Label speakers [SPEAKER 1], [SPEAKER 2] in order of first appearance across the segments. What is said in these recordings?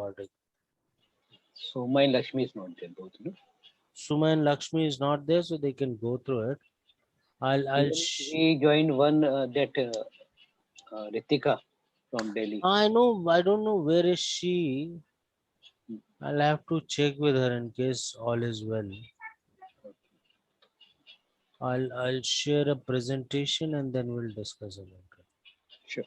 [SPEAKER 1] recording.
[SPEAKER 2] Soma and Lakshmi is not there both, no?
[SPEAKER 1] Suma and Lakshmi is not there, so they can go through it.
[SPEAKER 2] Even we joined one Ritika from Delhi.
[SPEAKER 1] I know, I don't know where is she. I'll have to check with her in case all is well. I'll share a presentation and then we'll discuss about it.
[SPEAKER 2] Sure.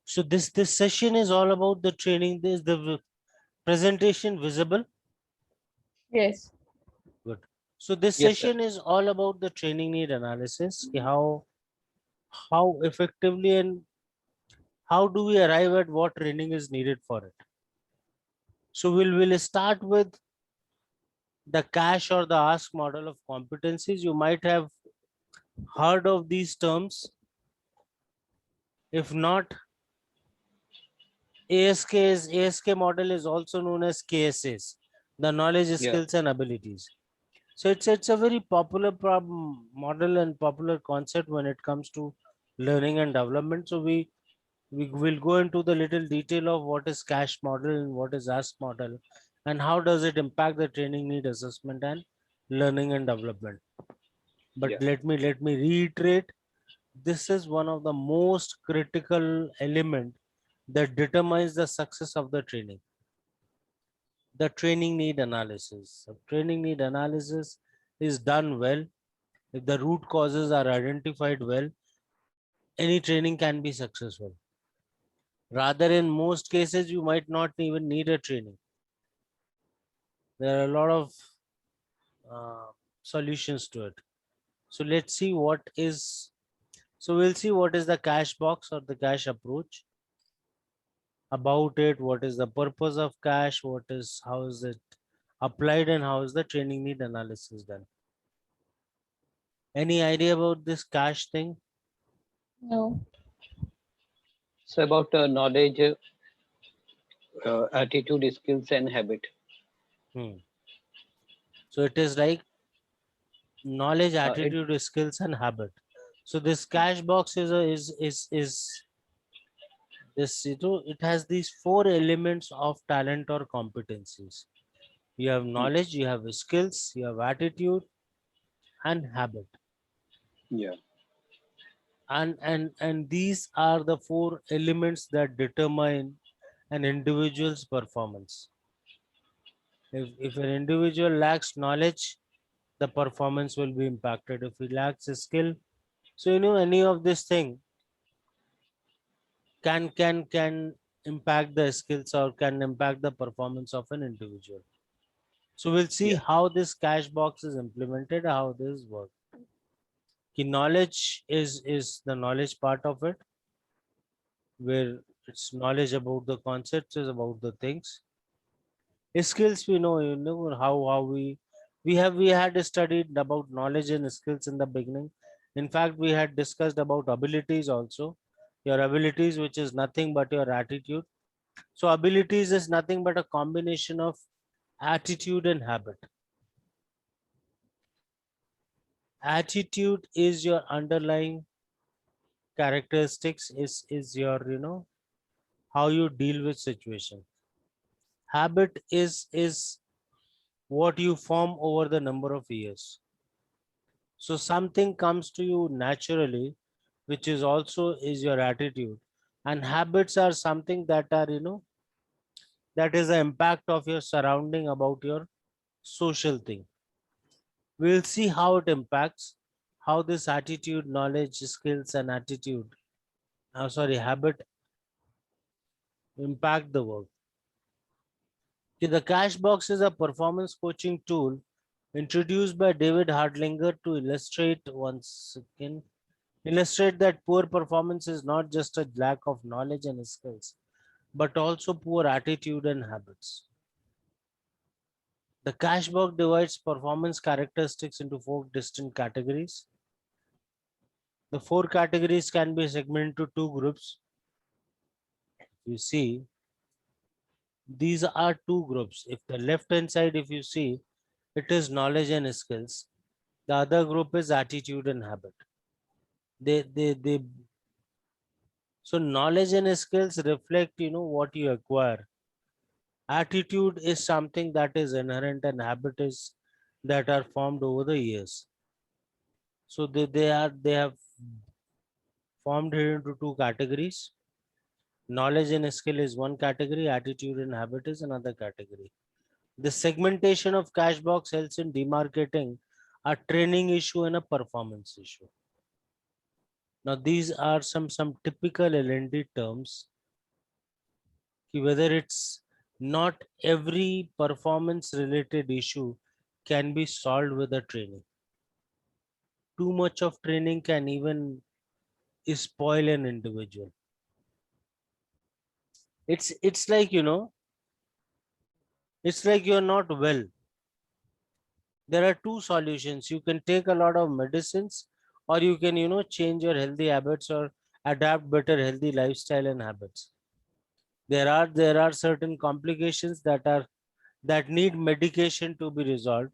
[SPEAKER 1] So this session is all about the training. This the presentation visible.
[SPEAKER 3] Yes.
[SPEAKER 1] Good. So this
[SPEAKER 2] Yes, sir.
[SPEAKER 1] session is all about the training need analysis. How effectively and how do we arrive at what training is needed for it. So we'll start with the cash or the ask model of competencies. You might have heard of these terms. If not, ASK model is also known as KSAs, the knowledge,
[SPEAKER 2] Yeah.
[SPEAKER 1] skills, and abilities. So it's a very popular model and popular concept when it comes to learning and development. So we will go into the little detail of what is cash model and what is ask model and how does it impact the training need assessment and learning and development. But
[SPEAKER 2] Yeah.
[SPEAKER 1] let me reiterate, this is one of the most critical element that determines the success of the training. The training need analysis. So training need analysis is done well. If the root causes are identified well, any training can be successful. Rather, in most cases, you might not even need a training. There are a lot of uh, solutions to it. So let's see what is. So we'll see what is the cash box or the cash approach. About it, what is the purpose of cash, what is, how is it applied, and how is the training need analysis done. Any idea about this cash thing?
[SPEAKER 3] No.
[SPEAKER 2] So about knowledge, attitude, skills, and habit.
[SPEAKER 1] Hmm. So it is like knowledge,
[SPEAKER 2] It
[SPEAKER 1] attitude, skills, and habit. So this cash box is a is this, you know, it has these four elements of talent or competencies. You have knowledge, you have skills, you have attitude, and habit.
[SPEAKER 2] yeah.
[SPEAKER 1] And these are the four elements that determine an individual's performance. If an individual lacks knowledge, the performance will be impacted. If he lacks a skill, so you know, any of this thing can impact the skills or can impact the performance of an individual. So we'll see
[SPEAKER 2] Yeah.
[SPEAKER 1] how this cash box is implemented, how this works. The knowledge is the knowledge part of it, where it's knowledge about the concepts, is about the things. Skills, we know, you know how we had studied about knowledge and skills in the beginning. In fact, we had discussed about abilities also. Your abilities, which is nothing but your attitude. So abilities is nothing but a combination of attitude and habit. Attitude is your underlying characteristics, is your, you know, how you deal with situation. Habit is what you form over the number of years. So something comes to you naturally, which is also is your attitude. And habits are something that are, you know, that is the impact of your surrounding about your social thing. We'll see how it impacts, how this attitude, knowledge, skills, and attitude, habit impact the work. Okay, the cash box is a performance coaching tool introduced by David Hardlinger to illustrate that poor performance is not just a lack of knowledge and skills, but also poor attitude and habits. The cash box divides performance characteristics into four distinct categories. The four categories can be segmented into two groups. You see, these are two groups. If the left hand side, if you see, it is knowledge and skills. The other group is attitude and habit. They so knowledge and skills reflect, what you acquire. Attitude is something that is inherent, and habit is that are formed over the years. So they have formed it into two categories. Knowledge and skill is one category, attitude and habit is another category. The segmentation of Cashbox helps in demarcating a training issue and a performance issue. Now, these are some typical L&D terms. Whether it's not every performance related issue can be solved with a training. Too much of training can even spoil an individual. It's like, it's like you're not well. There are two solutions. You can take a lot of medicines, or you can, change your healthy habits or adapt better healthy lifestyle and habits. There are certain complications that need medication to be resolved.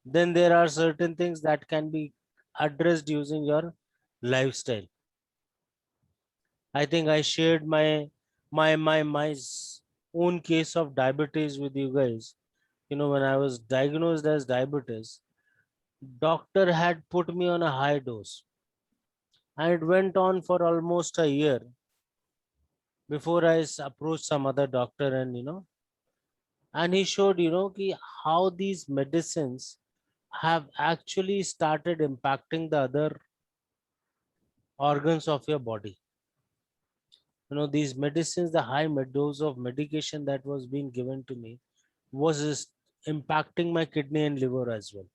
[SPEAKER 1] Then there are certain things that can be addressed using your lifestyle. I think I shared my own case of diabetes with you guys. When I was diagnosed as diabetes, doctor had put me on a high dose, and it went on for almost a year before approached some other doctor, and he showed, how these medicines have actually started impacting the other organs of your body. These medicines, the high dose of medication that was being given to me was impacting my kidney and liver as well,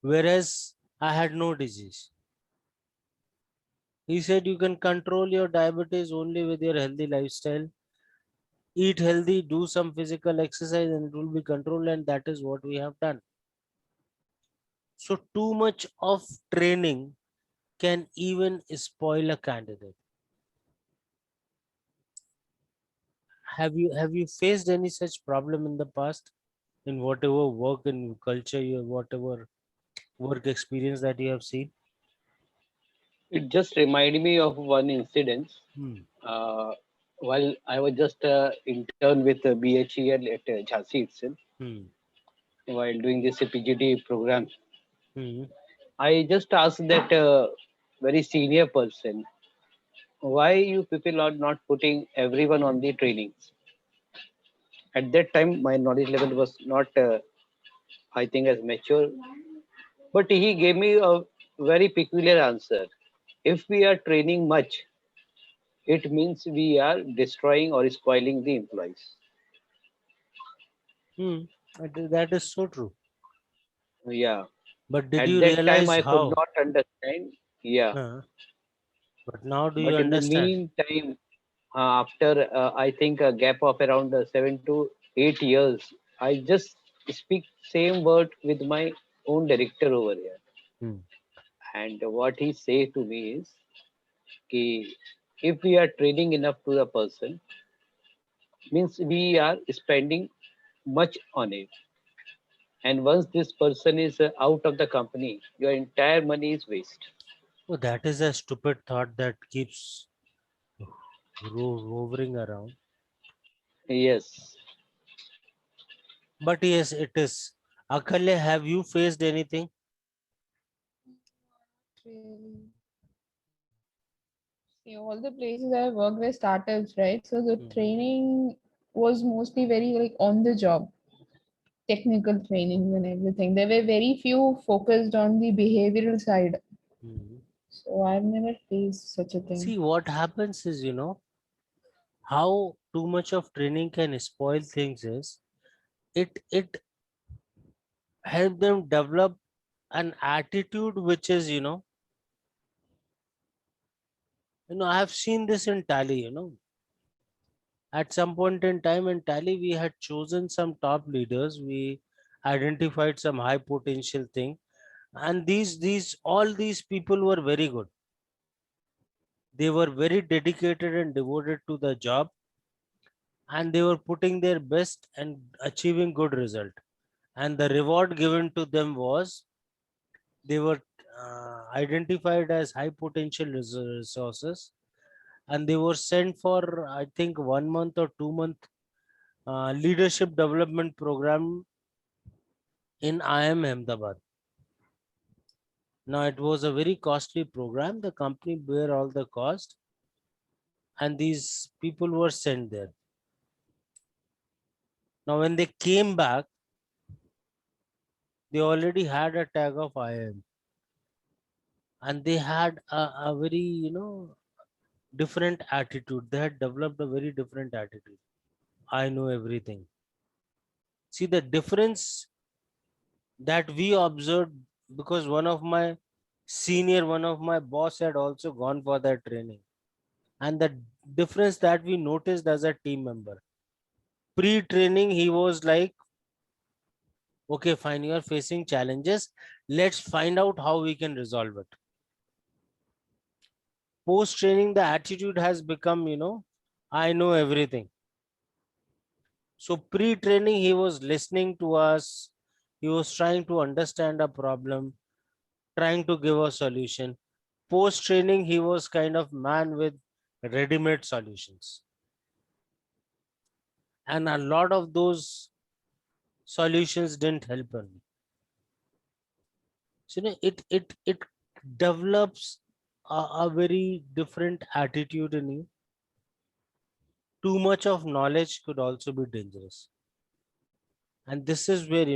[SPEAKER 1] whereas I had no disease. He said you can control your diabetes only with your healthy lifestyle. Eat healthy, do some physical exercise, and it will be controlled. And that is what we have done. So, too much of training can even spoil a candidate. Have you faced any such problem in the past, in whatever work and culture you, whatever work experience that you have seen?
[SPEAKER 2] It just reminded me of one incident.
[SPEAKER 1] Hmm.
[SPEAKER 2] Uh, while I was just intern with BHEL at Jhansi itself,
[SPEAKER 1] Hmm.
[SPEAKER 2] while doing this PGD program,
[SPEAKER 1] Hmm.
[SPEAKER 2] I just asked that very senior person, why you people are not putting everyone on the trainings? At that time, my knowledge level was not, I think, as mature. But he gave me a very peculiar answer. If we are training much, it means we are destroying or spoiling the employees.
[SPEAKER 1] Hmm. That is so true.
[SPEAKER 2] Yeah.
[SPEAKER 1] But did
[SPEAKER 2] At
[SPEAKER 1] you
[SPEAKER 2] that time,
[SPEAKER 1] realize
[SPEAKER 2] I could
[SPEAKER 1] how?
[SPEAKER 2] not understand. Yeah.
[SPEAKER 1] Huh? But now do you
[SPEAKER 2] But in the
[SPEAKER 1] understand?
[SPEAKER 2] meantime, after I think a gap of around 7 to 8 years, I just speak same word with my own director over here.
[SPEAKER 1] Hmm.
[SPEAKER 2] And what he say to me is, कि if we are training enough to the person, means we are spending much on it. And once this person is out of the company, your entire money is waste.
[SPEAKER 1] Oh, that is a stupid thought that keeps hovering around.
[SPEAKER 2] Yes.
[SPEAKER 1] But yes, it is. Akalle, have you faced anything?
[SPEAKER 3] Really. See, all the places I worked were startups, right? So the
[SPEAKER 1] Mhm.
[SPEAKER 3] training was mostly very like on the job, technical trainings and everything. There were very few focused on the behavioral side.
[SPEAKER 1] Mhm.
[SPEAKER 3] So I've never faced such a thing.
[SPEAKER 1] See, what happens is, how too much of training can spoil things is it help them develop an attitude which is, I have seen this in Tally, at some point in time in Tally, we had chosen some top leaders. We identified some high potential thing, and these all these people were very good. They were very dedicated and devoted to the job, and they were putting their best and achieving good result. And the reward given to them was They were identified as high potential resources, and they were sent for, I think, 1 month or 2 month leadership development program in IIM Ahmedabad. Now, it was a very costly program. The company bear all the cost, and these people were sent there. Now, when they came back, they already had a tag of IIM, and they had a very, different attitude. They had developed a very different attitude. I know everything. See the difference that we observed, because one of my boss had also gone for that training. And the difference that we noticed as a team member, pre-training, he was like, okay, fine, you are facing challenges. Let's find out how we can resolve it. Post-training, the attitude has become, I know everything. So pre-training, he was listening to us. He was trying to understand a problem, trying to give a solution. Post-training, he was kind of man with ready-made solutions. And a lot of those solutions didn't help him. So, it develops a very different attitude in you. Too much of knowledge could also be dangerous. And this is where,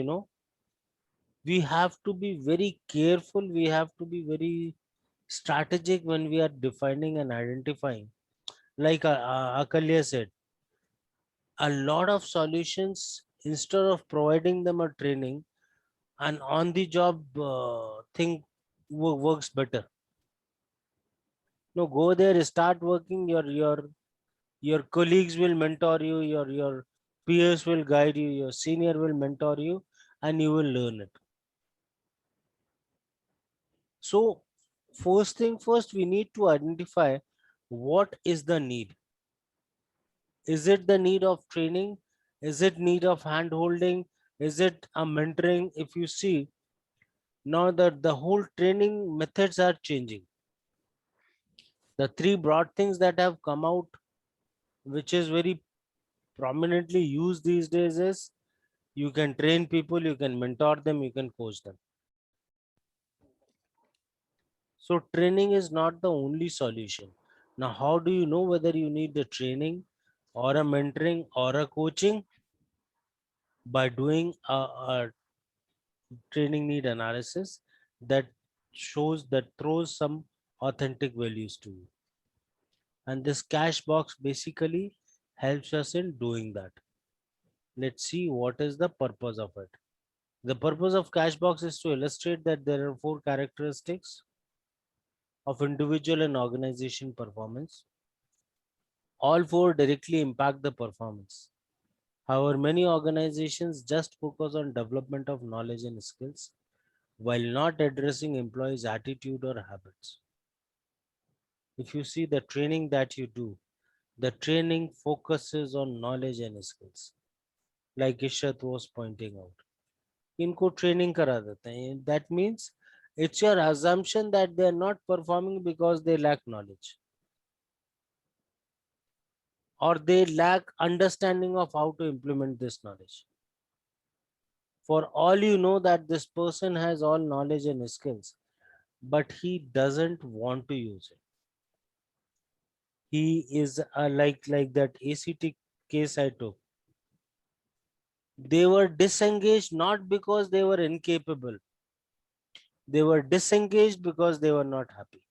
[SPEAKER 1] we have to be very careful. We have to be very strategic when we are defining and identifying. Like Akalya said, a lot of solutions, instead of providing them a training, an on the job thing works better. No, go there, start working. Your colleagues will mentor you. Your peers will guide you. Your senior will mentor you, and you will learn it. So, first thing first, we need to identify what is the need. Is it the need of training? Is it need of hand holding? Is it a mentoring? If you see, now that the whole training methods are changing. The three broad things that have come out, which is very prominently used these days, is you can train people, you can mentor them, you can coach them. So training is not the only solution. Now, how do you know whether you need the training or a mentoring or a coaching? By doing a training need analysis that throws some authentic values to you. And this cash box basically helps us in doing that. Let's see what is the purpose of it. The purpose of cash box is to illustrate that there are 4 characteristics of individual and organization performance. All 4 directly impact the performance. However, many organizations just focus on development of knowledge and skills while not addressing employees' attitude or habits. If you see the training that you do, the training focuses on knowledge and skills, like Ishat was pointing out. इनको training करा देते हैं. That means it's your assumption that they are not performing because they lack knowledge, or they lack understanding of how to implement this knowledge. For all you know that this person has all knowledge and skills, but he doesn't want to use it. He is like that ACT case I took. They were disengaged not because they were incapable. They were disengaged because they were not happy.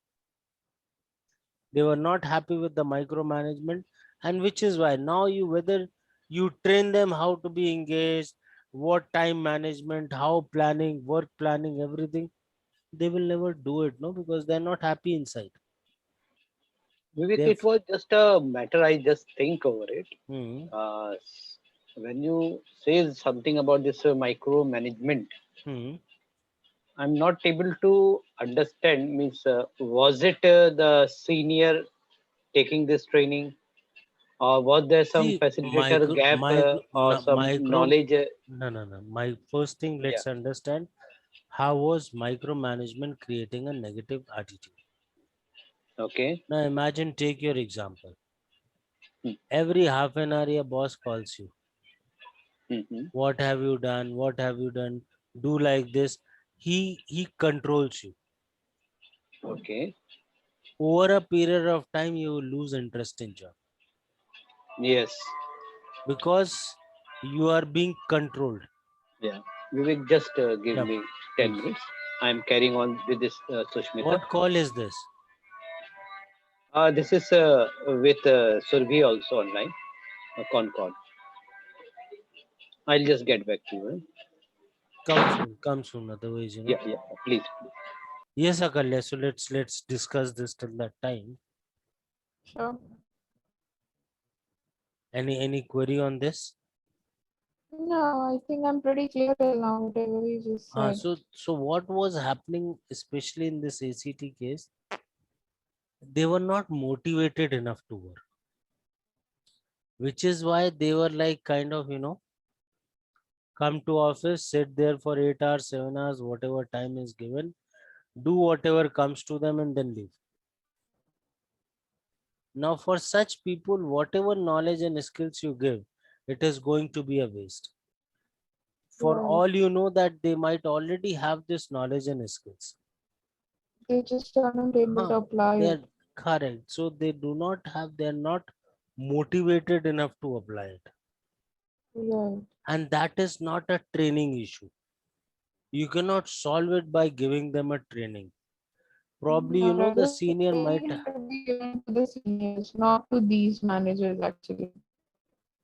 [SPEAKER 1] They were not happy with the micromanagement, and which is why now whether you train them how to be engaged, what time management, how planning, work planning, everything, they will never do it, no, because they're not happy inside.
[SPEAKER 2] Vivek,
[SPEAKER 1] They've,
[SPEAKER 2] it was just a matter. I just think over it.
[SPEAKER 1] hmm,
[SPEAKER 2] When you say something about this micromanagement,
[SPEAKER 1] hmm.
[SPEAKER 2] I'm not able to understand. Means, was it the senior taking this training, or was there some
[SPEAKER 1] See,
[SPEAKER 2] facilitator gap or some
[SPEAKER 1] micro,
[SPEAKER 2] knowledge?
[SPEAKER 1] no. My first thing,
[SPEAKER 2] Yeah,
[SPEAKER 1] let's understand how was micromanagement creating a negative attitude?
[SPEAKER 2] Okay.
[SPEAKER 1] Now imagine, take your example.
[SPEAKER 2] Hmm.
[SPEAKER 1] Every half an hour, your boss calls you.
[SPEAKER 2] Mhm.
[SPEAKER 1] What have you done? What have you done? Do like this. He controls you.
[SPEAKER 2] Okay.
[SPEAKER 1] Over a period of time, you will lose interest in job
[SPEAKER 2] Yes.
[SPEAKER 1] because you are being controlled.
[SPEAKER 2] Yeah. You will just give
[SPEAKER 1] Yep,
[SPEAKER 2] me 10
[SPEAKER 1] please.
[SPEAKER 2] minutes. I'm carrying on with this, Sushmita.
[SPEAKER 1] What call is this?
[SPEAKER 2] This is with Surbhi also online, a con call. I'll just get back to you.
[SPEAKER 1] Come soon, come soon. Otherwise,
[SPEAKER 2] Yeah, yeah. Please.
[SPEAKER 1] Yes, Akalya. So let's discuss this till that time.
[SPEAKER 3] Sure.
[SPEAKER 1] Any query on this?
[SPEAKER 3] No, I think I'm pretty clear till now, whatever you just said.
[SPEAKER 1] So what was happening, especially in this ACT case? They were not motivated enough to work, which is why they were like kind of come to office, sit there for 8 hours, 7 hours, whatever time is given, do whatever comes to them, and then leave. Now, for such people, whatever knowledge and skills you give, it is going to be a waste. For
[SPEAKER 3] Right.
[SPEAKER 1] all you know that they might already have this knowledge and skills.
[SPEAKER 3] They just aren't able to apply
[SPEAKER 1] They're
[SPEAKER 3] it.
[SPEAKER 1] correct. So they do not have, they're not motivated enough to apply it.
[SPEAKER 3] Right.
[SPEAKER 1] And that is not a training issue. You cannot solve it by giving them a training. Probably,
[SPEAKER 3] No,
[SPEAKER 1] the
[SPEAKER 3] rather
[SPEAKER 1] senior might.
[SPEAKER 3] training should be given to the seniors, not to these managers actually.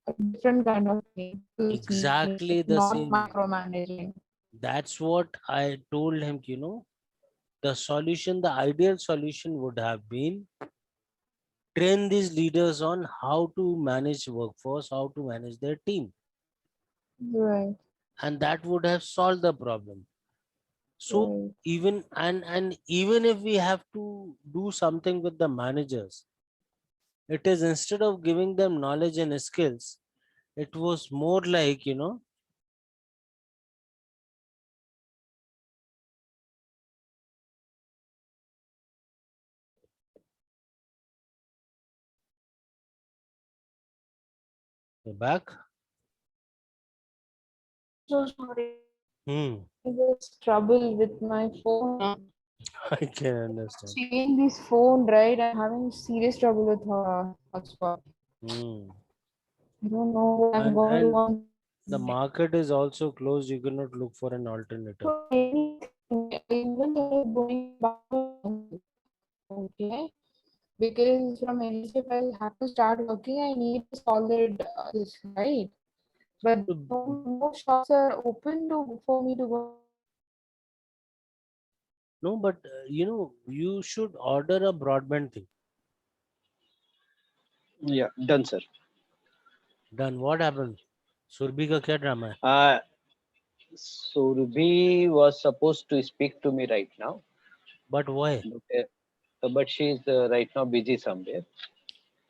[SPEAKER 3] A different kind of training to the seniors,
[SPEAKER 1] Exactly the
[SPEAKER 3] not
[SPEAKER 1] same.
[SPEAKER 3] micromanaging.
[SPEAKER 1] That's what I told him, the solution, the ideal solution would have been train these leaders on how to manage workforce, how to manage their team.
[SPEAKER 3] Right.
[SPEAKER 1] And that would have solved the problem. So
[SPEAKER 3] Right.
[SPEAKER 1] even even if we have to do something with the managers, it is instead of giving them knowledge and skills, it was more like, you're back.
[SPEAKER 3] So sorry.
[SPEAKER 1] Hmm.
[SPEAKER 3] There's trouble with my phone.
[SPEAKER 1] I can understand.
[SPEAKER 3] Changing this phone, right? I'm having serious trouble with hotspot.
[SPEAKER 1] Hmm.
[SPEAKER 3] I don't know what I'm going to do
[SPEAKER 1] And
[SPEAKER 3] on
[SPEAKER 1] the market is also closed. You cannot look for an alternative.
[SPEAKER 3] for anything. Even going back to okay. Because from NSF, if I have to start working, I need a solid this, right? But
[SPEAKER 1] So,
[SPEAKER 3] no shops are open to for me to go.
[SPEAKER 1] no, but you should order a broadband thing.
[SPEAKER 2] Yeah, done, sir.
[SPEAKER 1] Done. What happened? Surbi ka kya drama hai?
[SPEAKER 2] Surbhi was supposed to speak to me right now,
[SPEAKER 1] But why?
[SPEAKER 2] but she is right now busy somewhere.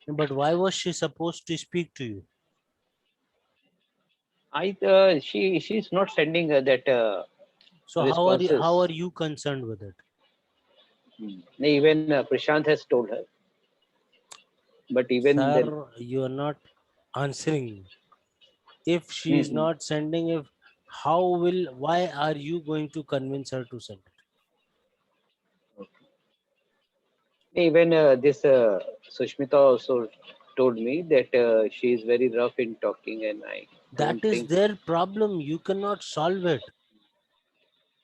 [SPEAKER 1] But why was she supposed to speak to you?
[SPEAKER 2] She's not sending that
[SPEAKER 1] So
[SPEAKER 2] responses.
[SPEAKER 1] how are you concerned with it?
[SPEAKER 2] Even Prashant has told her, but even then,
[SPEAKER 1] Sir, you are not answering me. If she is
[SPEAKER 2] Mhm.
[SPEAKER 1] not sending, why are you going to convince her to send it?
[SPEAKER 2] Even this Sushmita also told me that she is very rough in talking, and I
[SPEAKER 1] That
[SPEAKER 2] don't
[SPEAKER 1] is
[SPEAKER 2] think,
[SPEAKER 1] their problem. You cannot solve it.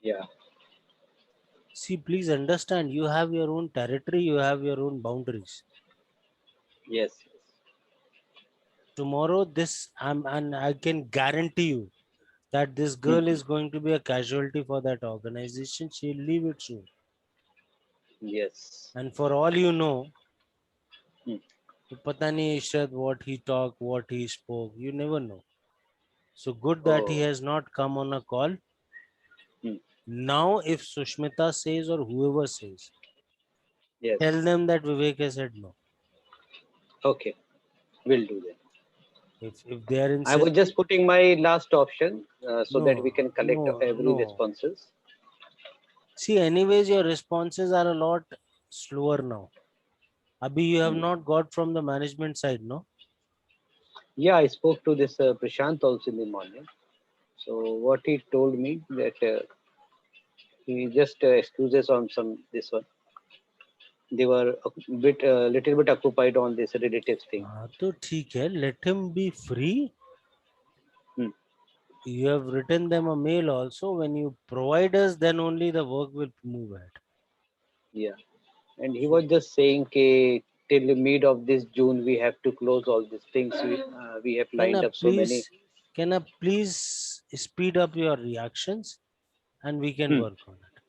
[SPEAKER 2] yeah,
[SPEAKER 1] See, please understand, you have your own territory, you have your own boundaries.
[SPEAKER 2] yes,
[SPEAKER 1] Tomorrow, and I can guarantee you that this girl
[SPEAKER 2] Mhm.
[SPEAKER 1] is going to be a casualty for that organization. She'll leave it soon.
[SPEAKER 2] Yes.
[SPEAKER 1] And for all you know,
[SPEAKER 2] Hmm.
[SPEAKER 1] pata nahi Ishrad what he talked, what he spoke, you never know. So good that he
[SPEAKER 2] Oh,
[SPEAKER 1] has not come on a call.
[SPEAKER 2] hmm.
[SPEAKER 1] Now, if Sushmita says or whoever says, tell
[SPEAKER 2] Yes.
[SPEAKER 1] them that Vivek has said no.
[SPEAKER 2] Okay, we'll do that.
[SPEAKER 1] If they are
[SPEAKER 2] I was
[SPEAKER 1] insisting,
[SPEAKER 2] just putting my last option so that we
[SPEAKER 1] no,
[SPEAKER 2] can collect
[SPEAKER 1] no,
[SPEAKER 2] every
[SPEAKER 1] no.
[SPEAKER 2] responses.
[SPEAKER 1] See, anyways, your responses are a lot slower now. Abhi, you have not got from the management side, no?
[SPEAKER 2] Yeah, I spoke to this Prashant also in the morning. So what he told me that he just excuses on some this one. They were a little bit occupied on this relatives thing.
[SPEAKER 1] हाँ तो ठीक है, let him be free.
[SPEAKER 2] Hmm.
[SPEAKER 1] You have written them a mail also. When you provide us, then only the work will move ahead.
[SPEAKER 2] Yeah, and he
[SPEAKER 1] So
[SPEAKER 2] was just saying, till the mid of this June we have to close all these things. We have
[SPEAKER 1] can
[SPEAKER 2] lined
[SPEAKER 1] I
[SPEAKER 2] up so many.
[SPEAKER 1] please speed up your reactions and we can
[SPEAKER 2] Hmm.
[SPEAKER 1] work on it.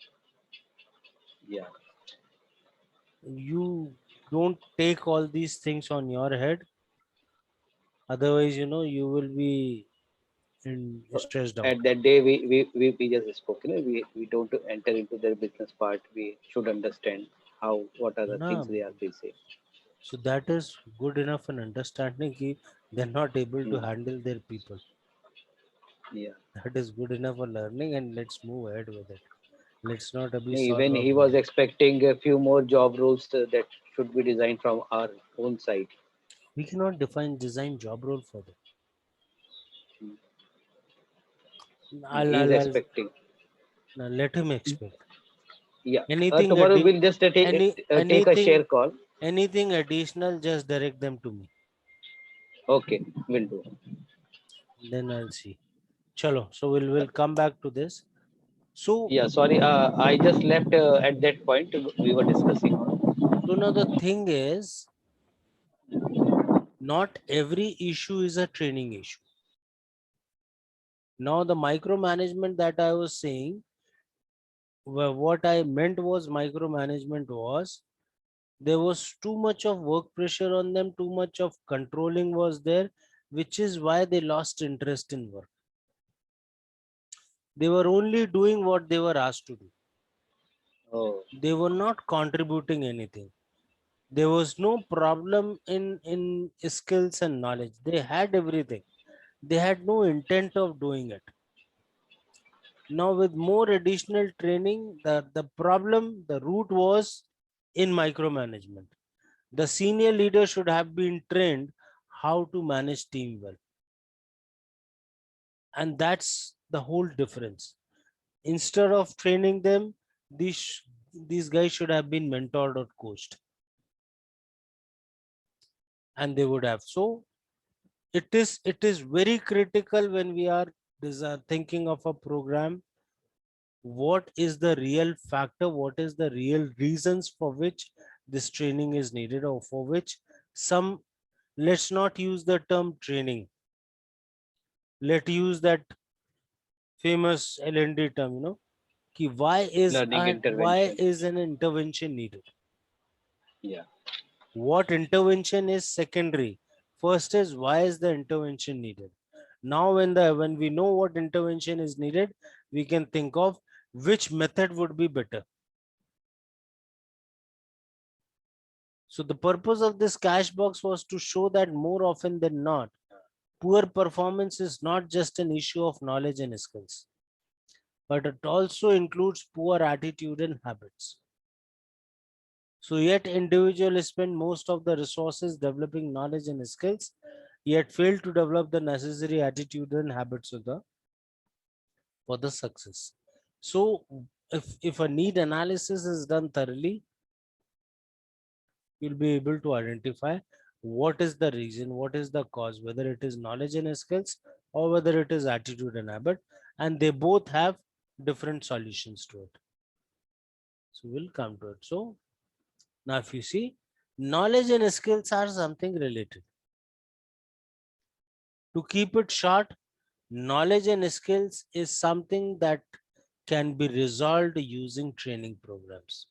[SPEAKER 2] Yeah,
[SPEAKER 1] You don't take all these things on your head. Otherwise, you will be stressed out.
[SPEAKER 2] at that day we just spoke. We don't enter into their business part. We should understand how what are the things
[SPEAKER 1] No,
[SPEAKER 2] they are facing.
[SPEAKER 1] so that is good enough an understanding कि they're not able to
[SPEAKER 2] Hmm.
[SPEAKER 1] handle their people.
[SPEAKER 2] Yeah.
[SPEAKER 1] That is good enough for learning and let's move ahead with it. Let's not be solve
[SPEAKER 2] Even
[SPEAKER 1] a
[SPEAKER 2] he was
[SPEAKER 1] problem.
[SPEAKER 2] expecting a few more job roles that should be designed from our own side.
[SPEAKER 1] We cannot define design job role for them.
[SPEAKER 2] He is expecting.
[SPEAKER 1] Now let him expect.
[SPEAKER 2] Yeah.
[SPEAKER 1] Anything
[SPEAKER 2] Tomorrow we'll just take a share
[SPEAKER 1] anything
[SPEAKER 2] call.
[SPEAKER 1] anything additional, just direct them to me.
[SPEAKER 2] Okay, will do.
[SPEAKER 1] Then I'll see. Chalo. So we'll come back to this. So
[SPEAKER 2] Yeah, sorry, I just left at that point. We were discussing on.
[SPEAKER 1] so now the thing is, not every issue is a training issue. Now the micromanagement that I was saying, what I meant was micromanagement was there was too much of work pressure on them, too much of controlling was there, which is why they lost interest in work. They were only doing what they were asked to do.
[SPEAKER 2] Oh,
[SPEAKER 1] They were not contributing anything. There was no problem in skills and knowledge. They had everything. They had no intent of doing it. Now with more additional training, the root was in micromanagement. The senior leader should have been trained how to manage team well. And that's the whole difference. Instead of training them, these guys should have been mentored or coached. And they would have. So it is very critical when we are thinking of a program, what is the real factor, what is the real reasons for which this training is needed, or for which some, let's not use the term training, let's use that famous L&D term,
[SPEAKER 2] learning
[SPEAKER 1] why
[SPEAKER 2] intervention.
[SPEAKER 1] is an intervention needed.
[SPEAKER 2] Yeah.
[SPEAKER 1] What intervention is secondary. First is why is the intervention needed. Now when we know what intervention is needed, we can think of which method would be better. So the purpose of this cash box was to show that more often than not, poor performance is not just an issue of knowledge and skills, but it also includes poor attitude and habits. So yet individuals spend most of the resources developing knowledge and skills, yet fail to develop the necessary attitude and habits for the success. So if a need analysis is done thoroughly, you'll be able to identify what is the reason, what is the cause, whether it is knowledge and skills or whether it is attitude and habit, and they both have different solutions to it. So we'll come to it. So now if you see, knowledge and skills are something related. To keep it short, knowledge and skills is something that can be resolved using training programs.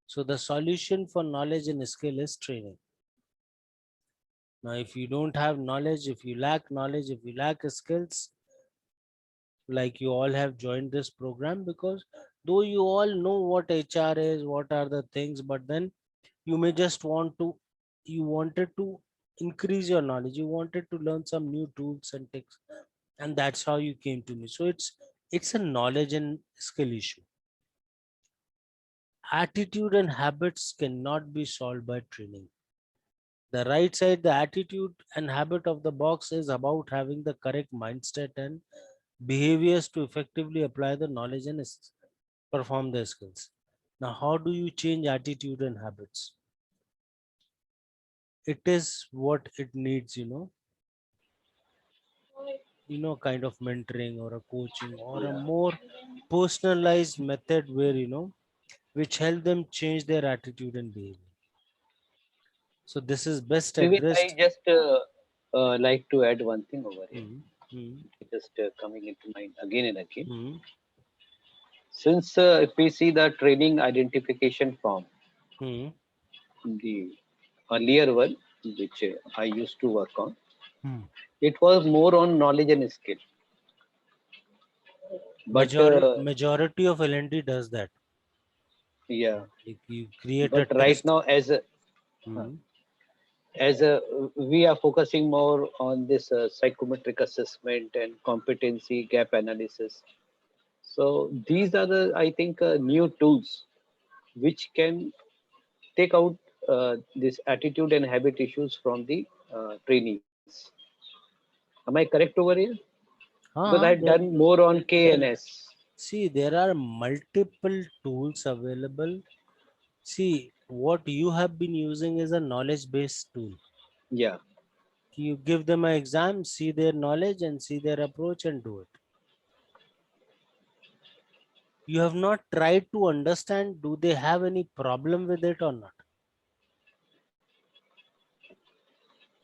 [SPEAKER 1] So the solution for knowledge and skill is training. Now, if you don't have knowledge, if you lack knowledge, if you lack skills, like you all have joined this program, because though you all know what HR is, what are the things, but then you may just you wanted to increase your knowledge, you wanted to learn some new tools and tricks, and that's how you came to me. So it's It's a knowledge and skill issue. Attitude and habits cannot be solved by training. The right side, the attitude and habit of the box is about having the correct mindset and behaviors to effectively apply the knowledge and perform the skills. Now, how do you change attitude and habits? It is what it needs, kind of mentoring or a coaching or a more personalized method where, which help them change their attitude and behavior. So this is best
[SPEAKER 2] Vivek, I
[SPEAKER 1] addressed.
[SPEAKER 2] just like to add one thing over here.
[SPEAKER 1] Mm, mm,
[SPEAKER 2] Just coming into mind again and again.
[SPEAKER 1] mm,
[SPEAKER 2] Since if we see the training identification form,
[SPEAKER 1] mm,
[SPEAKER 2] the earlier one, which I used to work on,
[SPEAKER 1] mm.
[SPEAKER 2] it was more on knowledge and skill. But
[SPEAKER 1] Majority of LND does that.
[SPEAKER 2] yeah,
[SPEAKER 1] Like you create a
[SPEAKER 2] but right
[SPEAKER 1] test.
[SPEAKER 2] now uh,
[SPEAKER 1] Mm,
[SPEAKER 2] as a we are focusing more on this psychometric assessment and competency gap analysis. So these are the I think new tools which can take out this attitude and habit issues from the trainees. Am I correct over here? Because I had
[SPEAKER 1] there,
[SPEAKER 2] done more on KNS.
[SPEAKER 1] see, there are multiple tools available. See, what you have been using is a knowledge-based tool.
[SPEAKER 2] Yeah.
[SPEAKER 1] You give them an exam, see their knowledge and see their approach and do it. You have not tried to understand, do they have any problem with it or not?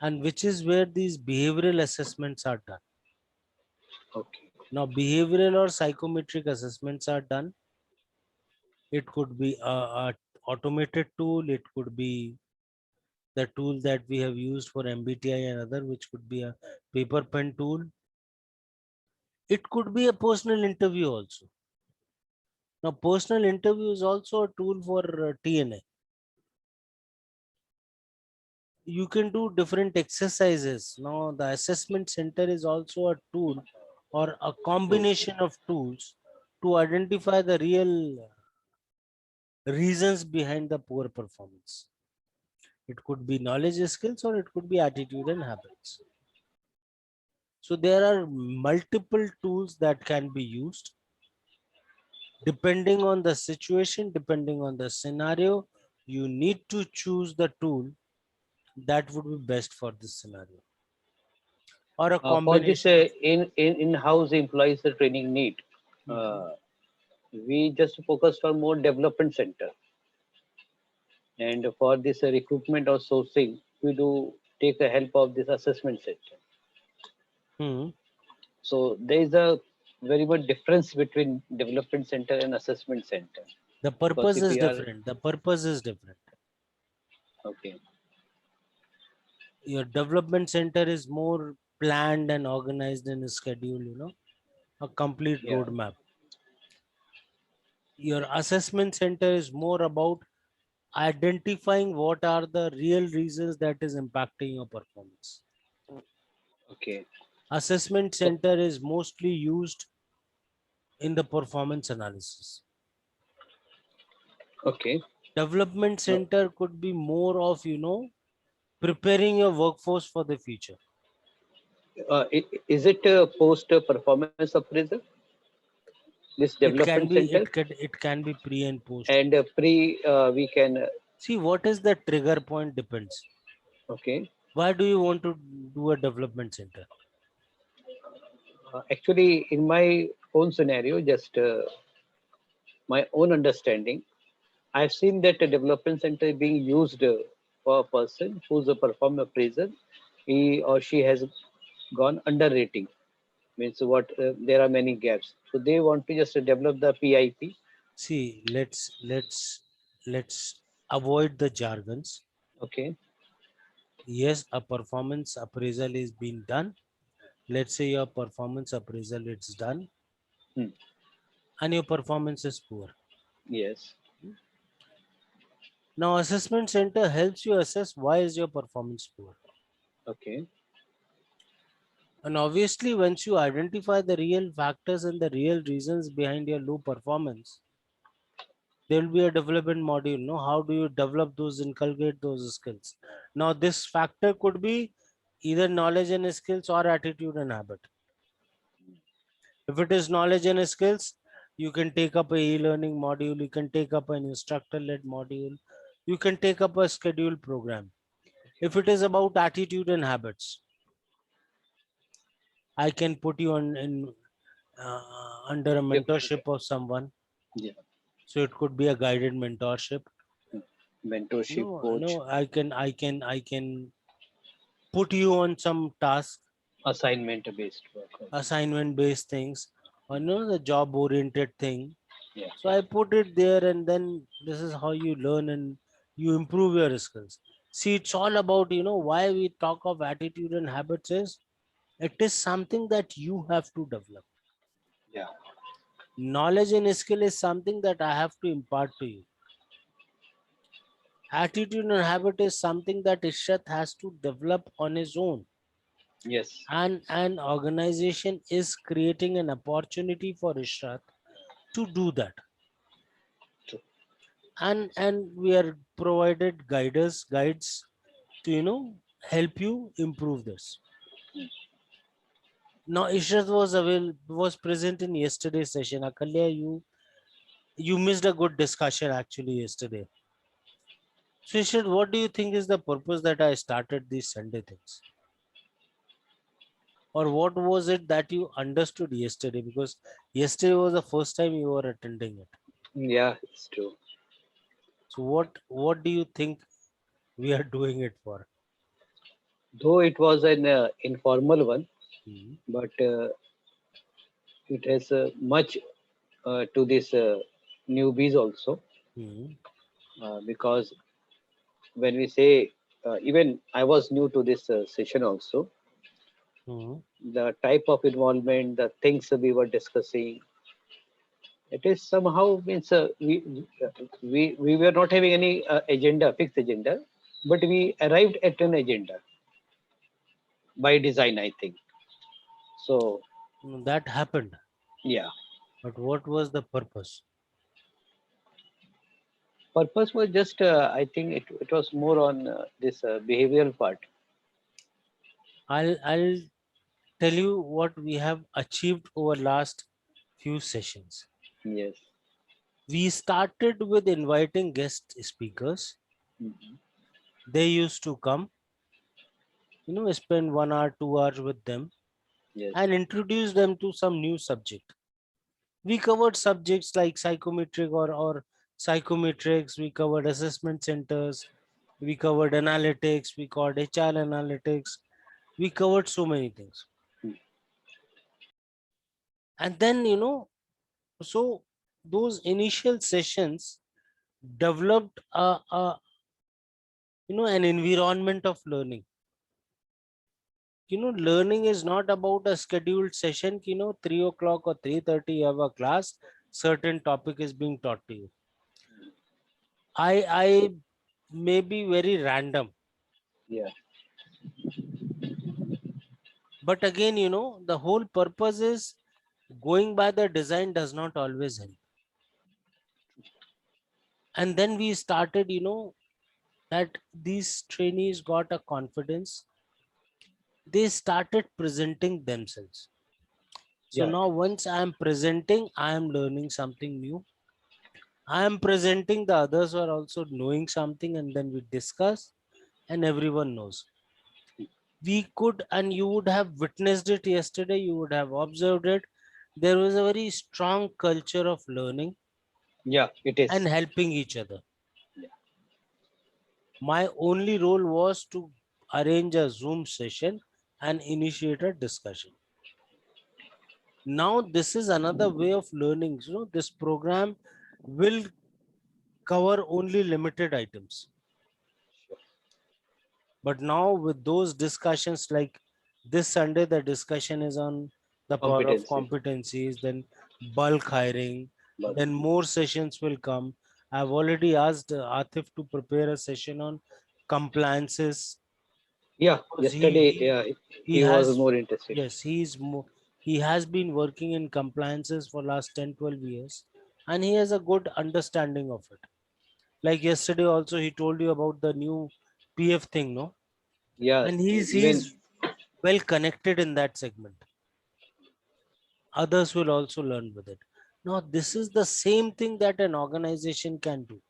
[SPEAKER 1] And which is where these behavioral assessments are done.
[SPEAKER 2] Okay.
[SPEAKER 1] Now, behavioral or psychometric assessments are done. It could be a automated tool. It could be the tool that we have used for MBTI and other, which could be a paper pen tool. It could be a personal interview also. Now, personal interview is also a tool for TNA. You can do different exercises. Now, the assessment center is also a tool or a combination of tools to identify the real reasons behind the poor performance. It could be knowledge skills or it could be attitude and habits. So there are multiple tools that can be used depending on the situation, depending on the scenario. You need to choose the tool that would be best for this scenario or a
[SPEAKER 2] For this
[SPEAKER 1] combination of.
[SPEAKER 2] in-house employees the training need,
[SPEAKER 1] Mhm.
[SPEAKER 2] we just focused on more development center. And for this recruitment or sourcing, we do take the help of this assessment center.
[SPEAKER 1] Hmm.
[SPEAKER 2] So there is a very much difference between development center and assessment center.
[SPEAKER 1] The
[SPEAKER 2] Because
[SPEAKER 1] purpose
[SPEAKER 2] if
[SPEAKER 1] is
[SPEAKER 2] we are
[SPEAKER 1] different. The purpose is different.
[SPEAKER 2] okay,
[SPEAKER 1] Your development center is more planned and organized in a schedule, a complete
[SPEAKER 2] yeah,
[SPEAKER 1] roadmap. Your assessment center is more about identifying what are the real reasons that is impacting your performance.
[SPEAKER 2] okay,
[SPEAKER 1] Assessment
[SPEAKER 2] so
[SPEAKER 1] center is mostly used in the performance analysis.
[SPEAKER 2] okay.
[SPEAKER 1] Development
[SPEAKER 2] No,
[SPEAKER 1] center could be more of, preparing your workforce for the future.
[SPEAKER 2] is it a post performance appraisal? This
[SPEAKER 1] It
[SPEAKER 2] development
[SPEAKER 1] can be,
[SPEAKER 2] center
[SPEAKER 1] it can be pre and post.
[SPEAKER 2] and pre we can
[SPEAKER 1] See, what is the trigger point depends.
[SPEAKER 2] okay.
[SPEAKER 1] Why do you want to do a development center?
[SPEAKER 2] Actually, in my own scenario, just my own understanding, I've seen that a development center is being used for a person who's a perform appraiser. He or she has gone under rating. Means what there are many gaps. So they want to just develop the PIP.
[SPEAKER 1] See, let's avoid the jargons.
[SPEAKER 2] Okay.
[SPEAKER 1] Yes, a performance appraisal is being done. Let's say your performance appraisal it's done
[SPEAKER 2] Hmm.
[SPEAKER 1] and your performance is poor.
[SPEAKER 2] Yes.
[SPEAKER 1] Now assessment center helps you assess why is your performance poor.
[SPEAKER 2] Okay.
[SPEAKER 1] And obviously, once you identify the real factors and the real reasons behind your low performance, there will be a development module. No, how do you develop those, inculcate those skills? Now, this factor could be either knowledge and skills or attitude and habit. If it is knowledge and skills, you can take up a e-learning module, you can take up an instructor-led module, you can take up a scheduled program. If it is about attitude and habits, I can put you on in under a mentorship of someone.
[SPEAKER 2] Yeah.
[SPEAKER 1] So it could be a guided mentorship.
[SPEAKER 2] Mentorship coach,
[SPEAKER 1] No, I can put you on some task,
[SPEAKER 2] assignment based work.
[SPEAKER 1] assignment based things, or the job oriented thing.
[SPEAKER 2] Yeah.
[SPEAKER 1] So I put it there, and then this is how you learn and you improve your skills. See, it's all about, why we talk of attitude and habits is it is something that you have to develop.
[SPEAKER 2] Yeah.
[SPEAKER 1] Knowledge and skill is something that I have to impart to you. Attitude and habit is something that Ishrat has to develop on his own.
[SPEAKER 2] Yes.
[SPEAKER 1] And an organization is creating an opportunity for Ishrat to do that.
[SPEAKER 2] True.
[SPEAKER 1] And we are provided guides to help you improve this. Now Ishrat was present in yesterday's session. Akalya, you missed a good discussion actually yesterday. So Ishrat, what do you think is the purpose that I started these Sunday things? Or what was it that you understood yesterday? Because yesterday was the first time you were attending it.
[SPEAKER 2] Yeah, it's true.
[SPEAKER 1] So what do you think we are doing it for?
[SPEAKER 2] Though it was an informal one,
[SPEAKER 1] Hmm.
[SPEAKER 2] but it has much to this newbies also,
[SPEAKER 1] Hmm.
[SPEAKER 2] because when we say, even I was new to this session also,
[SPEAKER 1] Hmm.
[SPEAKER 2] the type of involvement, the things we were discussing, it is somehow means we were not having any fixed agenda, but we arrived at an agenda by design, I think. So
[SPEAKER 1] That happened.
[SPEAKER 2] yeah,
[SPEAKER 1] But what was the purpose?
[SPEAKER 2] purpose was just I think it was more on this behavioral part.
[SPEAKER 1] I'll tell you what we have achieved over last few sessions.
[SPEAKER 2] Yes.
[SPEAKER 1] We started with inviting guest speakers.
[SPEAKER 2] Mhm.
[SPEAKER 1] They used to come, spend 1 hour, 2 hours with them
[SPEAKER 2] Yes.
[SPEAKER 1] and introduce them to some new subject. We covered subjects like psychometric or psychometrics. We covered assessment centers. We covered analytics. We covered HR analytics. We covered so many things.
[SPEAKER 2] Hmm.
[SPEAKER 1] And then, so those initial sessions developed an environment of learning. Learning is not about a scheduled session, 3 o'clock or 3:30 you have a class, certain topic is being taught to you. I may be very random,
[SPEAKER 2] Yeah.
[SPEAKER 1] but again, the whole purpose is going by the design does not always help. And then we started, that these trainees got a confidence. They started presenting themselves. So
[SPEAKER 2] Yeah.
[SPEAKER 1] now once I am presenting, I am learning something new. I am presenting, the others are also knowing something, and then we discuss and everyone knows. We could, and you would have witnessed it yesterday, you would have observed it. There was a very strong culture of learning
[SPEAKER 2] Yeah. It is.
[SPEAKER 1] and helping each other.
[SPEAKER 2] Yeah.
[SPEAKER 1] My only role was to arrange a Zoom session and initiate a discussion. Now, this is another way of learning. This program will cover only limited items. But now with those discussions, like this Sunday, the discussion is on the power of
[SPEAKER 2] Competency.
[SPEAKER 1] competencies, then bulk hiring,
[SPEAKER 2] But
[SPEAKER 1] then more sessions will come. I've already asked Atif to prepare a session on compliances,
[SPEAKER 2] Yeah,
[SPEAKER 1] Because
[SPEAKER 2] yesterday, yeah,
[SPEAKER 1] he
[SPEAKER 2] he was
[SPEAKER 1] has,
[SPEAKER 2] more interested.
[SPEAKER 1] yes, he has been working in compliances for last 10-12 years, and he has a good understanding of it. Like yesterday also he told you about the new PF thing, no?
[SPEAKER 2] Yes,
[SPEAKER 1] And he's
[SPEAKER 2] even
[SPEAKER 1] well connected in that segment. Others will also learn with it. Now this is the same thing that an organization can do.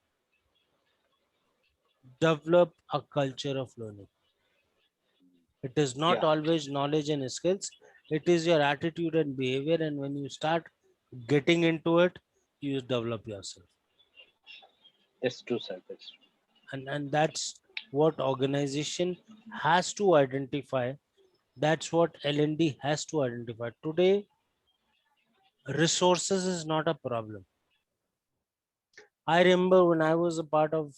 [SPEAKER 1] Develop a culture of learning. It is not
[SPEAKER 2] yeah,
[SPEAKER 1] always knowledge and skills, it is your attitude and behavior. And when you start getting into it, you develop yourself.
[SPEAKER 2] that's true, sir. That's true.
[SPEAKER 1] And that's what organization has to identify. That's what L&D has to identify. Today, resources is not a problem. I remember when I was a part of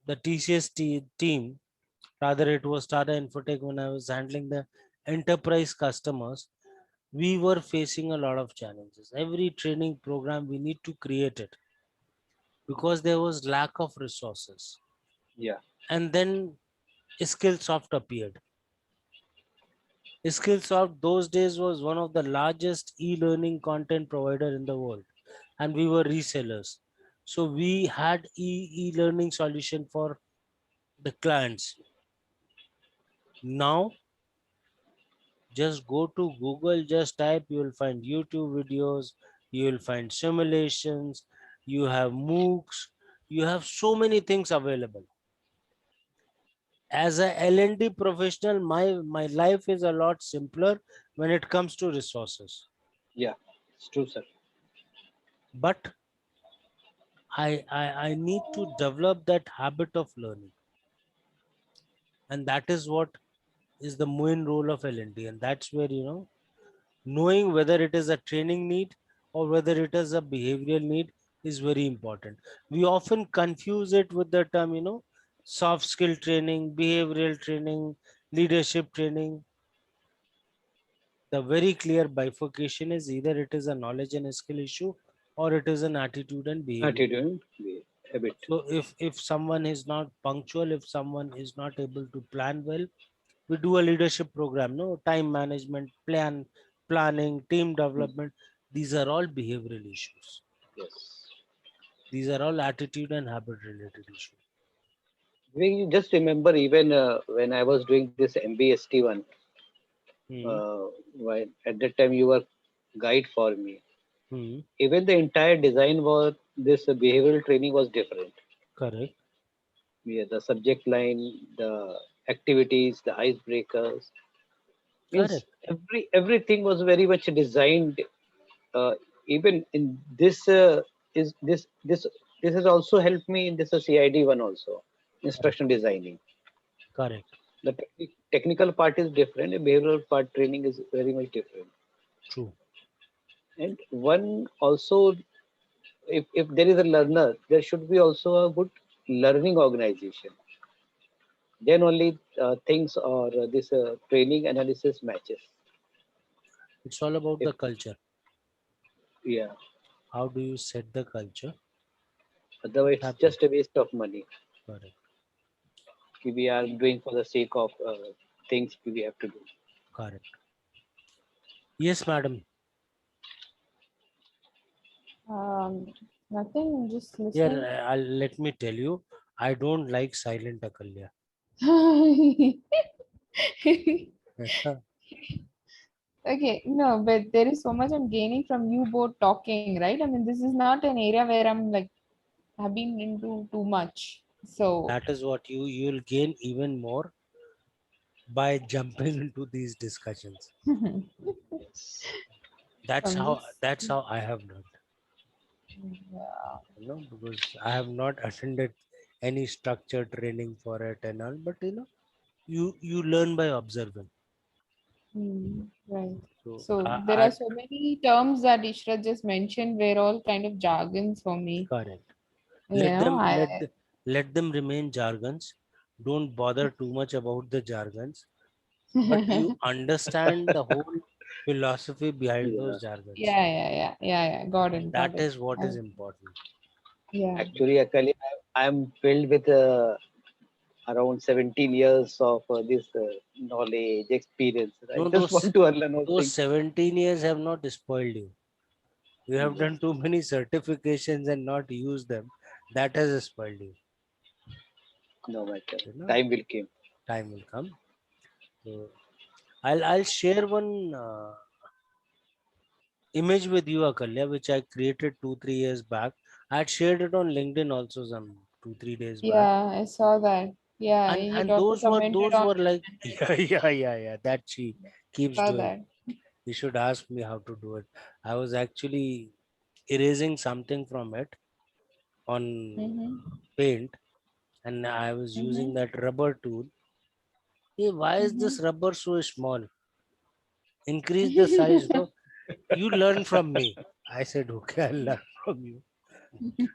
[SPEAKER 1] the TCS team, rather it was Tata Infotech, when I was handling the enterprise customers, we were facing a lot of challenges. Every training program we need to create it because there was lack of resources.
[SPEAKER 2] Yeah,
[SPEAKER 1] And then Skillsoft appeared. Skillsoft those days was one of the largest e-learning content provider in the world, and we were resellers. So we had e-learning solution for the clients. Now just go to Google, just type, you will find YouTube videos, you will find simulations, you have MOOCs, you have so many things available. As a L&D professional, my life is a lot simpler when it comes to resources.
[SPEAKER 2] yeah, it's true, sir.
[SPEAKER 1] But I need to develop that habit of learning. And that is what is the main role of L&D. And that's where, knowing whether it is a training need or whether it is a behavioral need is very important. We often confuse it with the term, soft skill training, behavioral training, leadership training. The very clear bifurcation is either it is a knowledge and skill issue or it is an attitude and behavior.
[SPEAKER 2] Attitude, habit.
[SPEAKER 1] So if someone is not punctual, if someone is not able to plan well, we do a leadership program, no time management, planning, team development. These are all behavioral issues.
[SPEAKER 2] Yes.
[SPEAKER 1] These are all attitude and habit related issues.
[SPEAKER 2] You just remember even when I was doing this MBST one,
[SPEAKER 1] Hmm.
[SPEAKER 2] while at that time you were guide for me.
[SPEAKER 1] Hmm.
[SPEAKER 2] Even the entire design was this behavioral training was different.
[SPEAKER 1] Correct.
[SPEAKER 2] Yeah, the subject line, the activities, the icebreakers, means
[SPEAKER 1] Correct.
[SPEAKER 2] everything was very much designed. Uh, Even in this is this has also helped me in this CID one also,
[SPEAKER 1] Correct.
[SPEAKER 2] instruction designing.
[SPEAKER 1] Correct.
[SPEAKER 2] The technical part is different. The behavioral part training is very much different.
[SPEAKER 1] True.
[SPEAKER 2] And one also, if there is a learner, there should be also a good learning organization. Then only things or this training analysis matches.
[SPEAKER 1] It's all about
[SPEAKER 2] If
[SPEAKER 1] the culture.
[SPEAKER 2] yeah,
[SPEAKER 1] How do you set the culture?
[SPEAKER 2] otherwise it's
[SPEAKER 1] Happen.
[SPEAKER 2] just a waste of money.
[SPEAKER 1] Correct.
[SPEAKER 2] We are doing for the sake of things we have to do.
[SPEAKER 1] Correct. Yes, madam.
[SPEAKER 3] Nothing, just
[SPEAKER 1] Here,
[SPEAKER 3] listening.
[SPEAKER 1] let me tell you, I don't like silent Akalya.
[SPEAKER 3] Okay, no, but there is so much I'm gaining from you both talking, right? I mean, this is not an area where I'm like, have been into too much. So,
[SPEAKER 1] That is what you'll gain even more by jumping into these discussions.
[SPEAKER 2] Yes.
[SPEAKER 1] That's
[SPEAKER 3] from
[SPEAKER 1] how
[SPEAKER 3] this,
[SPEAKER 1] that's how I have learned.
[SPEAKER 3] yeah.
[SPEAKER 1] Because I have not attended any structured training for it and all, but you learn by observing.
[SPEAKER 3] Right.
[SPEAKER 1] So
[SPEAKER 3] So there
[SPEAKER 1] I
[SPEAKER 3] are so many terms that Ishra just mentioned were all kind of jargons for me.
[SPEAKER 1] correct.
[SPEAKER 3] You know,
[SPEAKER 1] Let them remain jargons. Don't bother too much about the jargons, but you understand the whole philosophy behind
[SPEAKER 2] Yeah.
[SPEAKER 1] those jargons.
[SPEAKER 3] yeah. Got it, got
[SPEAKER 1] That
[SPEAKER 3] it.
[SPEAKER 1] is what is
[SPEAKER 3] Uh,
[SPEAKER 1] important.
[SPEAKER 3] yeah.
[SPEAKER 2] Actually, Akali, I'm filled with around 17 years of this knowledge, experience. I
[SPEAKER 1] No,
[SPEAKER 2] just want to learn those
[SPEAKER 1] those
[SPEAKER 2] things.
[SPEAKER 1] 17 years have not spoiled you. You have
[SPEAKER 2] Yes.
[SPEAKER 1] done too many certifications and not used them. That has spoiled you.
[SPEAKER 2] No matter.
[SPEAKER 1] You know,
[SPEAKER 2] Time will come.
[SPEAKER 1] time will come. So I'll share one image with you, Akalya, which I created 2-3 years back. I had shared it on LinkedIn also some 2-3 days back.
[SPEAKER 3] Yeah, I saw that. Yeah,
[SPEAKER 1] And
[SPEAKER 3] you also
[SPEAKER 1] those were
[SPEAKER 3] commented on
[SPEAKER 1] like yeah, that she keeps
[SPEAKER 3] saw
[SPEAKER 1] doing.
[SPEAKER 3] that.
[SPEAKER 1] You should ask me how to do it. I was actually erasing something from it on
[SPEAKER 3] Mm-hmm.
[SPEAKER 1] paint, and I was
[SPEAKER 3] Mm-hmm.
[SPEAKER 1] using that rubber tool. Hey, why is
[SPEAKER 3] Mm-hmm.
[SPEAKER 1] this rubber so small? Increase the size. No, you learn from me. I said, okay, I'll learn from you.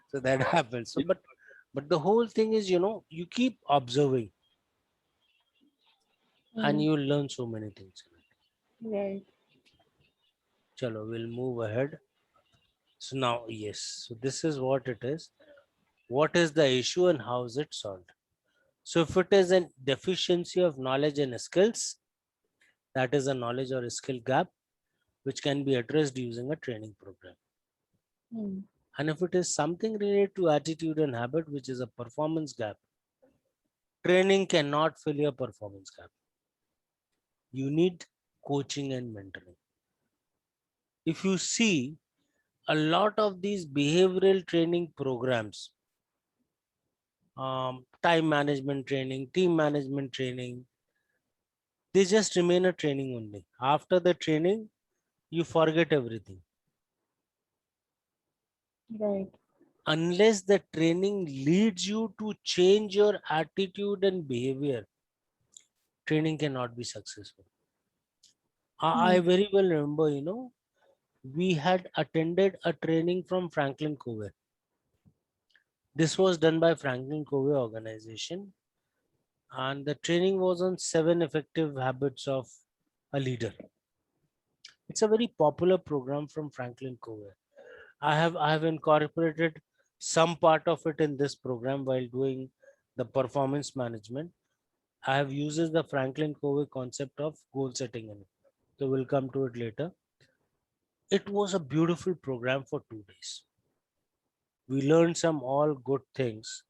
[SPEAKER 1] So that happens. So, but the whole thing is, you keep observing and
[SPEAKER 3] Mm,
[SPEAKER 1] you learn so many things.
[SPEAKER 3] right.
[SPEAKER 1] Chalo, we'll move ahead. So now, yes, so this is what it is. What is the issue and how is it solved? So if it is a deficiency of knowledge and skills, that is a knowledge or a skill gap, which can be addressed using a training program.
[SPEAKER 3] Mm,
[SPEAKER 1] And if it is something related to attitude and habit, which is a performance gap, training cannot fill your performance gap. You need coaching and mentoring. If you see a lot of these behavioral training programs, time management training, team management training, they just remain a training only. After the training, you forget everything.
[SPEAKER 3] right.
[SPEAKER 1] Unless the training leads you to change your attitude and behavior, training cannot be successful. I
[SPEAKER 3] Mm,
[SPEAKER 1] very well remember, we had attended a training from Franklin Covey. This was done by Franklin Covey organization, and the training was on 7 effective habits of a leader. It's a very popular program from Franklin Covey. I have incorporated some part of it in this program while doing the performance management. I have uses the Franklin Covey concept of goal setting in it. So we'll come to it later. It was a beautiful program for 2 days. We learned some all good things,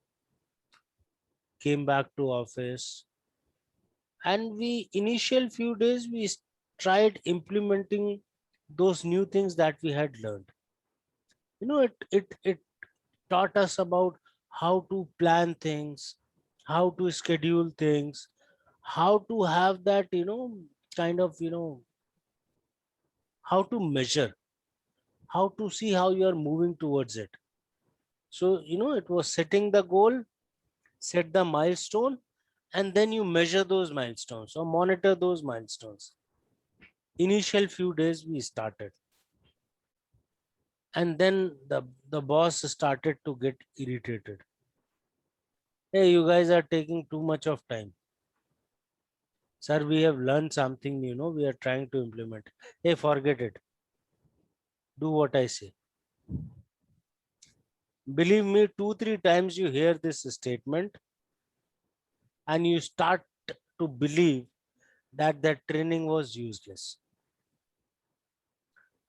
[SPEAKER 1] came back to office, and we initial few days we tried implementing those new things that we had learned. It taught us about how to plan things, how to schedule things, how to have that, kind of, how to measure, how to see how you are moving towards it. So, it was setting the goal, set the milestone, and then you measure those milestones or monitor those milestones. Initial few days we started, and then the boss started to get irritated. Hey, you guys are taking too much of time. Sir, we have learned something, we are trying to implement. Hey, forget it. Do what I say. Believe me, 2-3 times you hear this statement and you start to believe that that training was useless.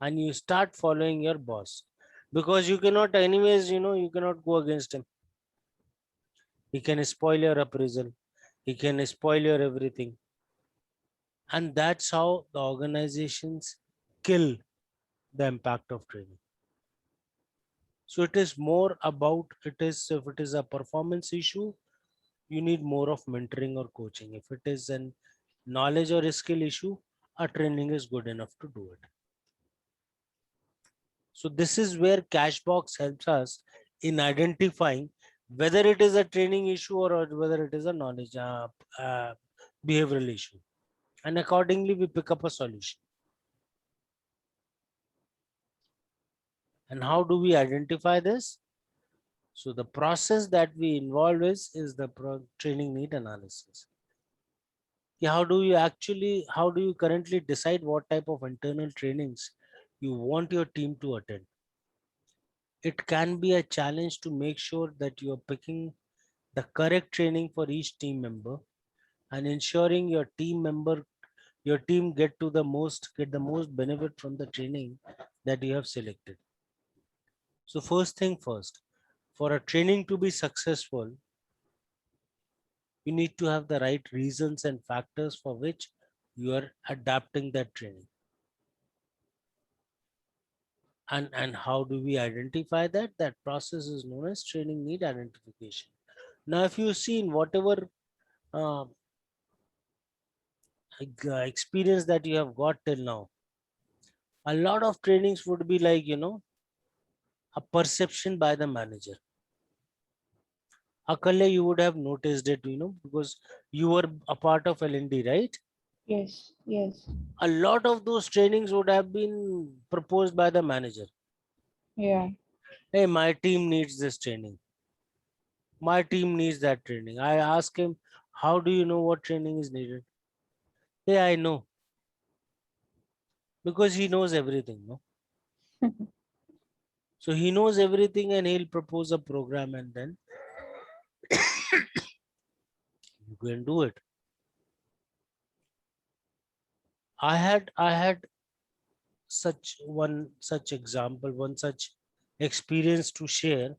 [SPEAKER 1] And you start following your boss because you cannot, anyways, you cannot go against him. He can spoil your appraisal, he can spoil your everything. And that's how the organizations kill the impact of training. So it is more about if it is a performance issue, you need more of mentoring or coaching. If it is an knowledge or a skill issue, a training is good enough to do it. So this is where Cashbox helps us in identifying whether it is a training issue or whether it is a knowledge behavioral issue. And accordingly, we pick up a solution. And how do we identify this? So the process that we involve is the training need analysis. Yeah, how do you currently decide what type of internal trainings you want your team to attend? It can be a challenge to make sure that you are picking the correct training for each team member, and ensuring your team get the most benefit from the training that you have selected. So first thing first, for a training to be successful, you need to have the right reasons and factors for which you are adapting that training. And how do we identify that? That process is known as training need identification. Now, if you see in whatever uh, experience that you have got till now, a lot of trainings would be like, a perception by the manager. Akalle, you would have noticed it, because you were a part of LND, right?
[SPEAKER 3] Yes, yes.
[SPEAKER 1] A lot of those trainings would have been proposed by the manager.
[SPEAKER 3] Yeah.
[SPEAKER 1] Hey, my team needs this training. My team needs that training. I ask him, how do you know what training is needed? Hey, I know. Because he knows everything, no? So he knows everything and he'll propose a program and then you can do it. I had such example, one such experience to share.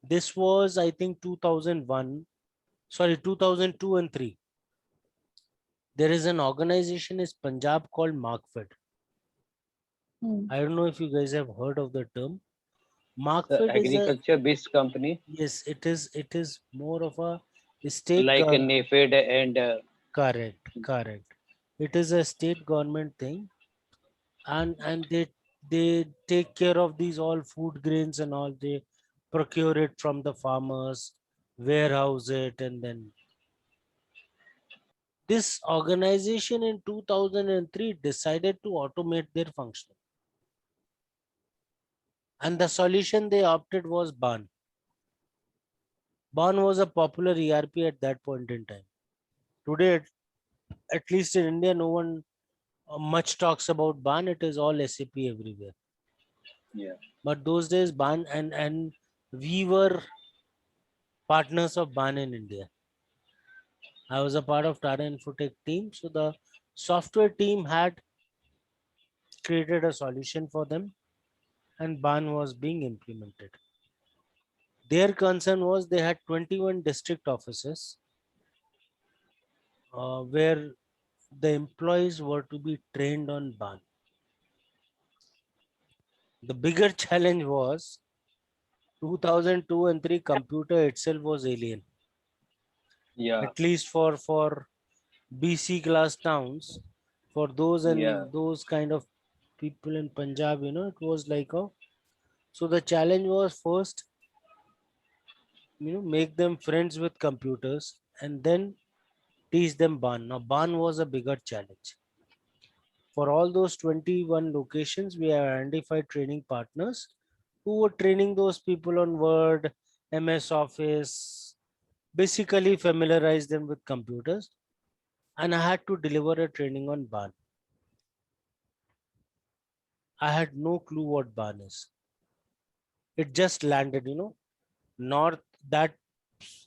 [SPEAKER 1] This was, I think, 2001, sorry, 2002 and 3. There is an organization in Punjab called Markfed.
[SPEAKER 3] Hmm.
[SPEAKER 1] I don't know if you guys have heard of the term.
[SPEAKER 2] The
[SPEAKER 1] Markfed is a,
[SPEAKER 2] agriculture-based company
[SPEAKER 1] yes, it is more of a state
[SPEAKER 2] like a
[SPEAKER 1] government.
[SPEAKER 2] NAFED and
[SPEAKER 1] Correct. It is a state government thing, and they take care of these all food grains and all. They procure it from the farmers, warehouse it, and then this organization in 2003 decided to automate their function. And the solution they opted was BAN. BAN was a popular ERP at that point in time. Today, at least in India, no one much talks about BAN. It is all SAP everywhere.
[SPEAKER 2] yeah.
[SPEAKER 1] But those days, BAN and we were partners of BAN in India. I was a part of Tata Infotech team. So the software team had created a solution for them and BAN was being implemented. Their concern was they had 21 district offices where the employees were to be trained on BAN. The bigger challenge was 2002 and 3 computer itself was alien.
[SPEAKER 2] Yeah.
[SPEAKER 1] At least for BC class towns, for those
[SPEAKER 2] Yeah.
[SPEAKER 1] and those kind of people in Punjab, it was like a, so the challenge was first, make them friends with computers and then teach them BAN. Now BAN was a bigger challenge. For all those 21 locations, we have identified training partners who were training those people on Word, MS Office, basically familiarize them with computers. And I had to deliver a training on BAN. I had no clue what BAN is. It just landed, North, that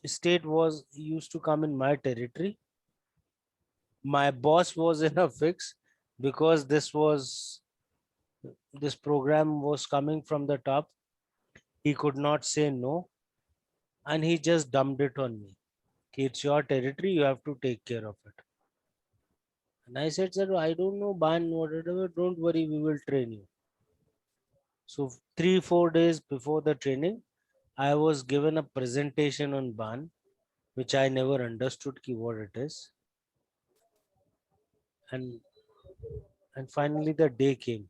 [SPEAKER 1] state was used to come in my territory. My boss was in a fix because this program was coming from the top. He could not say no and he just dumped it on me. It's your territory, you have to take care of it. And I said, sir, I don't know BAN, whatever, don't worry, we will train you. So 3-4 days before the training, I was given a presentation on BAN, which I never understood what it is. And finally the day came.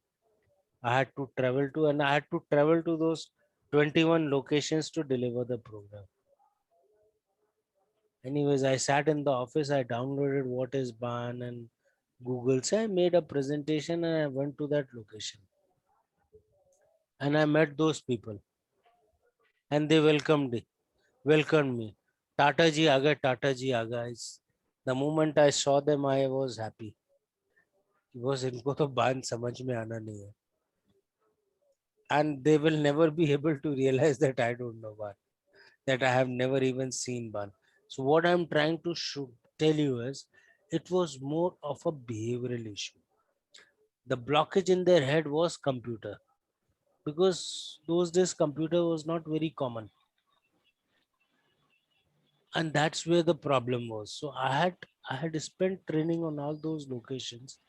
[SPEAKER 1] I had to travel to those 21 locations to deliver the program. Anyways, I sat in the office, I downloaded what is BAN and Google. So I made a presentation and I went to that location. And I met those people and they welcomed me. Tata ji aga, Tata ji aga. The moment I saw them, I was happy. Because इनको तो बान समझ में आना नहीं है. And they will never be able to realize that I don't know BAN. that I have never even seen one. So what I'm trying to tell you is, it was more of a behavioral issue. The blockage in their head was computer, because those days computer was not very common, and that's where the problem was. So I had spent training on all those locations.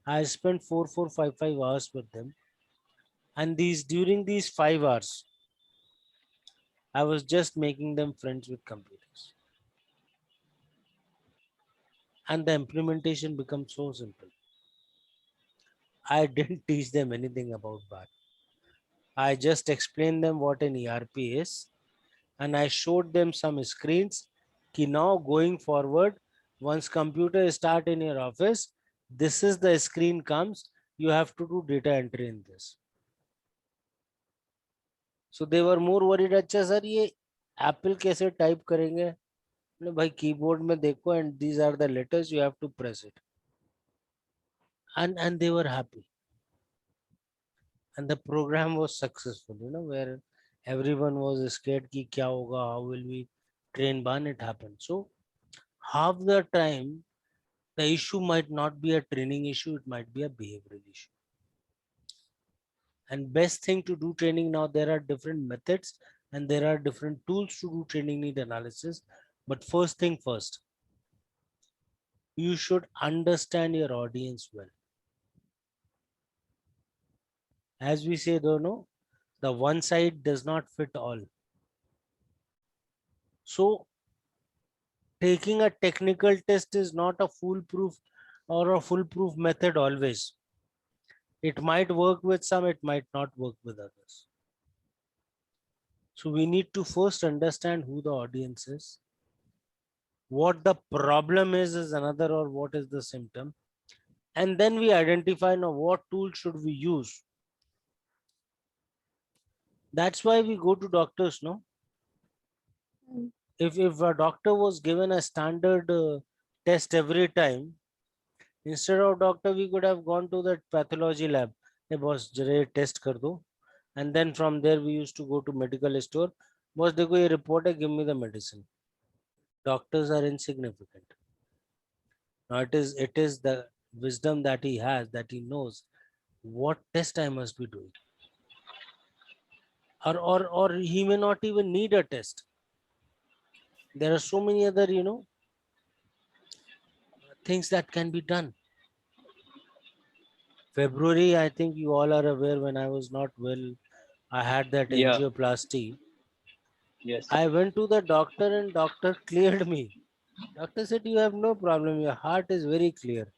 [SPEAKER 1] I spent 4, 4, 5 hours with them, and during these 5 hours, I was just making them friends with computers, and the implementation becomes so simple. I didn't teach them anything about that. I just explained them what an ERP is, and I showed them some screens. Ki now going forward, once computer start in your office, this is the screen comes. You have to do data entry in this. So they were more worried. अच्छा sir ये Apple कैसे type करेंगे? मैंने भाई keyboard में देखो, and these are the letters, you have to press it. And they were happy, and the program was successful. Where everyone was scared कि क्या होगा, how will we train Ban? It happened. So half the time the issue might not be a training issue, it might be a behavioral issue. And best thing to do training now, there are different methods and there are different tools to do training need analysis. But first thing first, you should understand your audience well. As we say, though, no, the one side does not fit all. So taking a technical test is not a foolproof or a foolproof method always. It might work with some, it might not work with others. So we need to first understand who the audience is, what the problem is another, or what is the symptom. And then we identify now what tool should we use. That's why we go to doctors, no?
[SPEAKER 3] Mm.
[SPEAKER 1] If a doctor was given a standard test every time, instead of doctor, we could have gone to that pathology lab. Hey boss, jare test kar do. And then from there we used to go to medical store. Boss, dekho ye report hai, give me the medicine. Doctors are insignificant. Now it is the wisdom that he has, that he knows what test I must be doing. Or he may not even need a test. There are so many other, things that can be done. February, I think you all are aware, when I was not well, I had that
[SPEAKER 2] Yeah.
[SPEAKER 1] angioplasty.
[SPEAKER 2] Yes.
[SPEAKER 1] I went to the doctor and doctor cleared me. Doctor said, you have no problem. Your heart is very clear,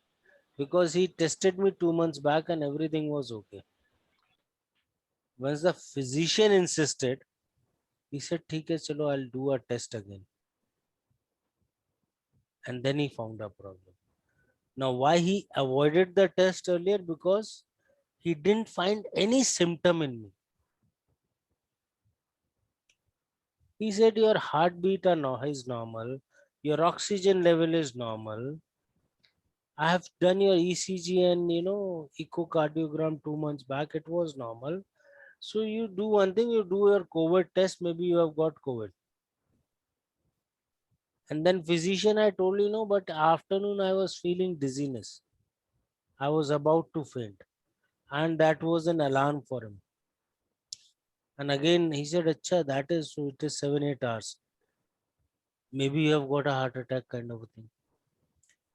[SPEAKER 1] because he tested me 2 months back and everything was okay. Once the physician insisted, he said, "ठीक है, chalo, I'll do a test again." And then he found a problem. Now, why he avoided the test earlier? Because he didn't find any symptom in me. He said, your heartbeat is normal, your oxygen level is normal. I have done your ECG and echocardiogram 2 months back, it was normal. So you do one thing, you do your COVID test, maybe you have got COVID. And then physician, I told you, no, but afternoon I was feeling dizziness. I was about to faint. And that was an alarm for him. And again, he said, Acha, that is, so it is 7, 8 hours. Maybe you have got a heart attack kind of a thing.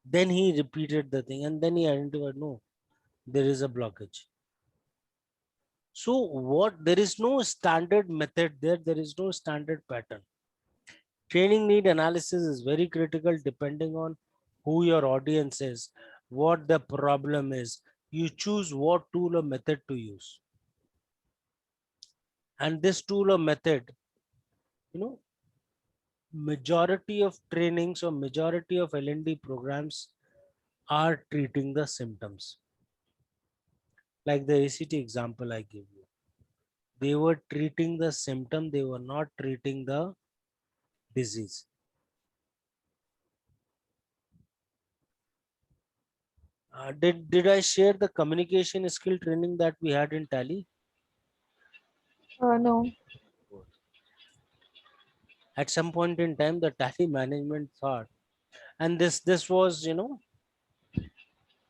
[SPEAKER 1] Then he repeated the thing and then he identified, no, there is a blockage. So there is no standard method there. There is no standard pattern. Training need analysis is very critical depending on who your audience is, what the problem is. You choose what tool or method to use. And this tool or method, majority of trainings or majority of L&D programs are treating the symptoms. Like the ACT example I gave you. They were treating the symptom, they were not treating the disease. Did I share the communication skill training that we had in Tally?
[SPEAKER 3] No.
[SPEAKER 1] At some point in time, the tally management thought, and this was,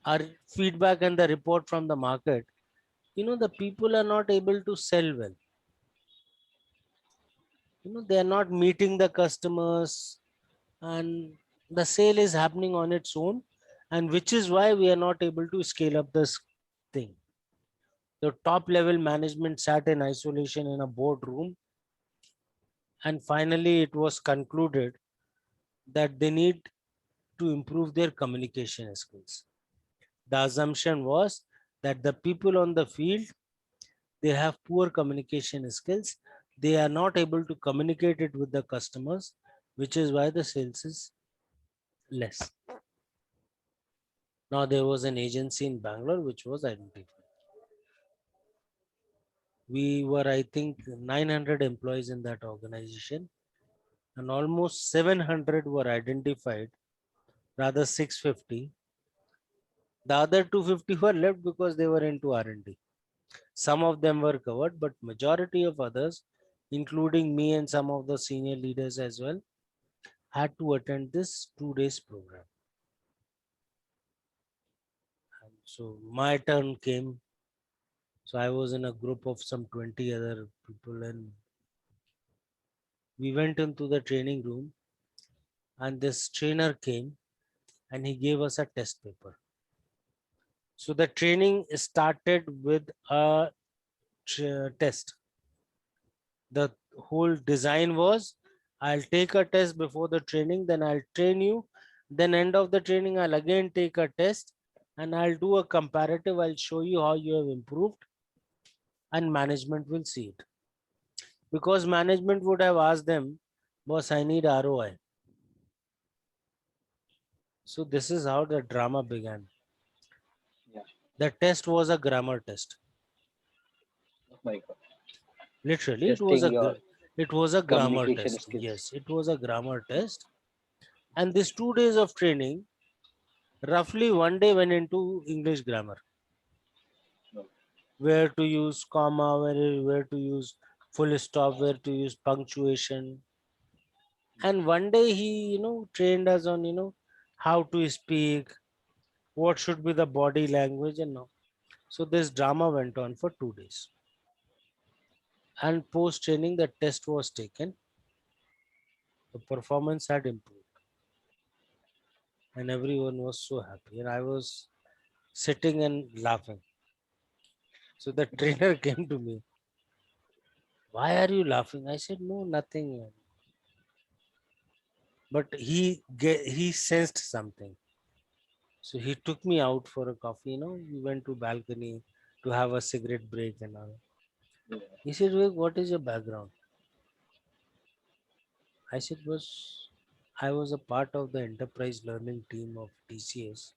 [SPEAKER 1] our feedback and the report from the market. The people are not able to sell well. They are not meeting the customers, and the sale is happening on its own, and which is why we are not able to scale up this thing. The top level management sat in isolation in a boardroom, and finally it was concluded that they need to improve their communication skills. The assumption was that the people on the field, they have poor communication skills. They are not able to communicate it with the customers, which is why the sales is less. Now there was an agency in Bangalore which was identified. We were, I think, 900 employees in that organization, and almost 700 were identified, rather 650. The other 250 were left because they were into R&D. Some of them were covered, but majority of others, including me and some of the senior leaders as well, had to attend this 2 days program. And so my turn came. So I was in a group of some 20 other people, and we went into the training room, and this trainer came and he gave us a test paper. So the training started with a test. The whole design was, I'll take a test before the training, then I'll train you. Then end of the training, I'll again take a test and I'll do a comparative. I'll show you how you have improved, and management will see it. Because management would have asked them, boss, I need ROI. So this is how the drama began.
[SPEAKER 2] Yeah.
[SPEAKER 1] The test was a grammar test.
[SPEAKER 2] Oh my God.
[SPEAKER 1] Literally,
[SPEAKER 2] Testing your
[SPEAKER 1] it was a grammar
[SPEAKER 2] communication
[SPEAKER 1] test.
[SPEAKER 2] skills.
[SPEAKER 1] Yes, it was a grammar test. And this 2 days of training, roughly 1 day went into English grammar.
[SPEAKER 2] No.
[SPEAKER 1] Where to use comma, where to use full stop, where to use punctuation. And 1 day he, trained us on, how to speak, what should be the body language and all. So this drama went on for 2 days. And post training, the test was taken. The performance had improved. And everyone was so happy. And I was sitting and laughing. So the trainer came to me. Why are you laughing? I said, no, nothing. But he sensed something. So he took me out for a coffee. We went to balcony to have a cigarette break and all.
[SPEAKER 2] Yeah.
[SPEAKER 1] He said, Vivek, what is your background? I said, I was a part of the enterprise learning team of TCS,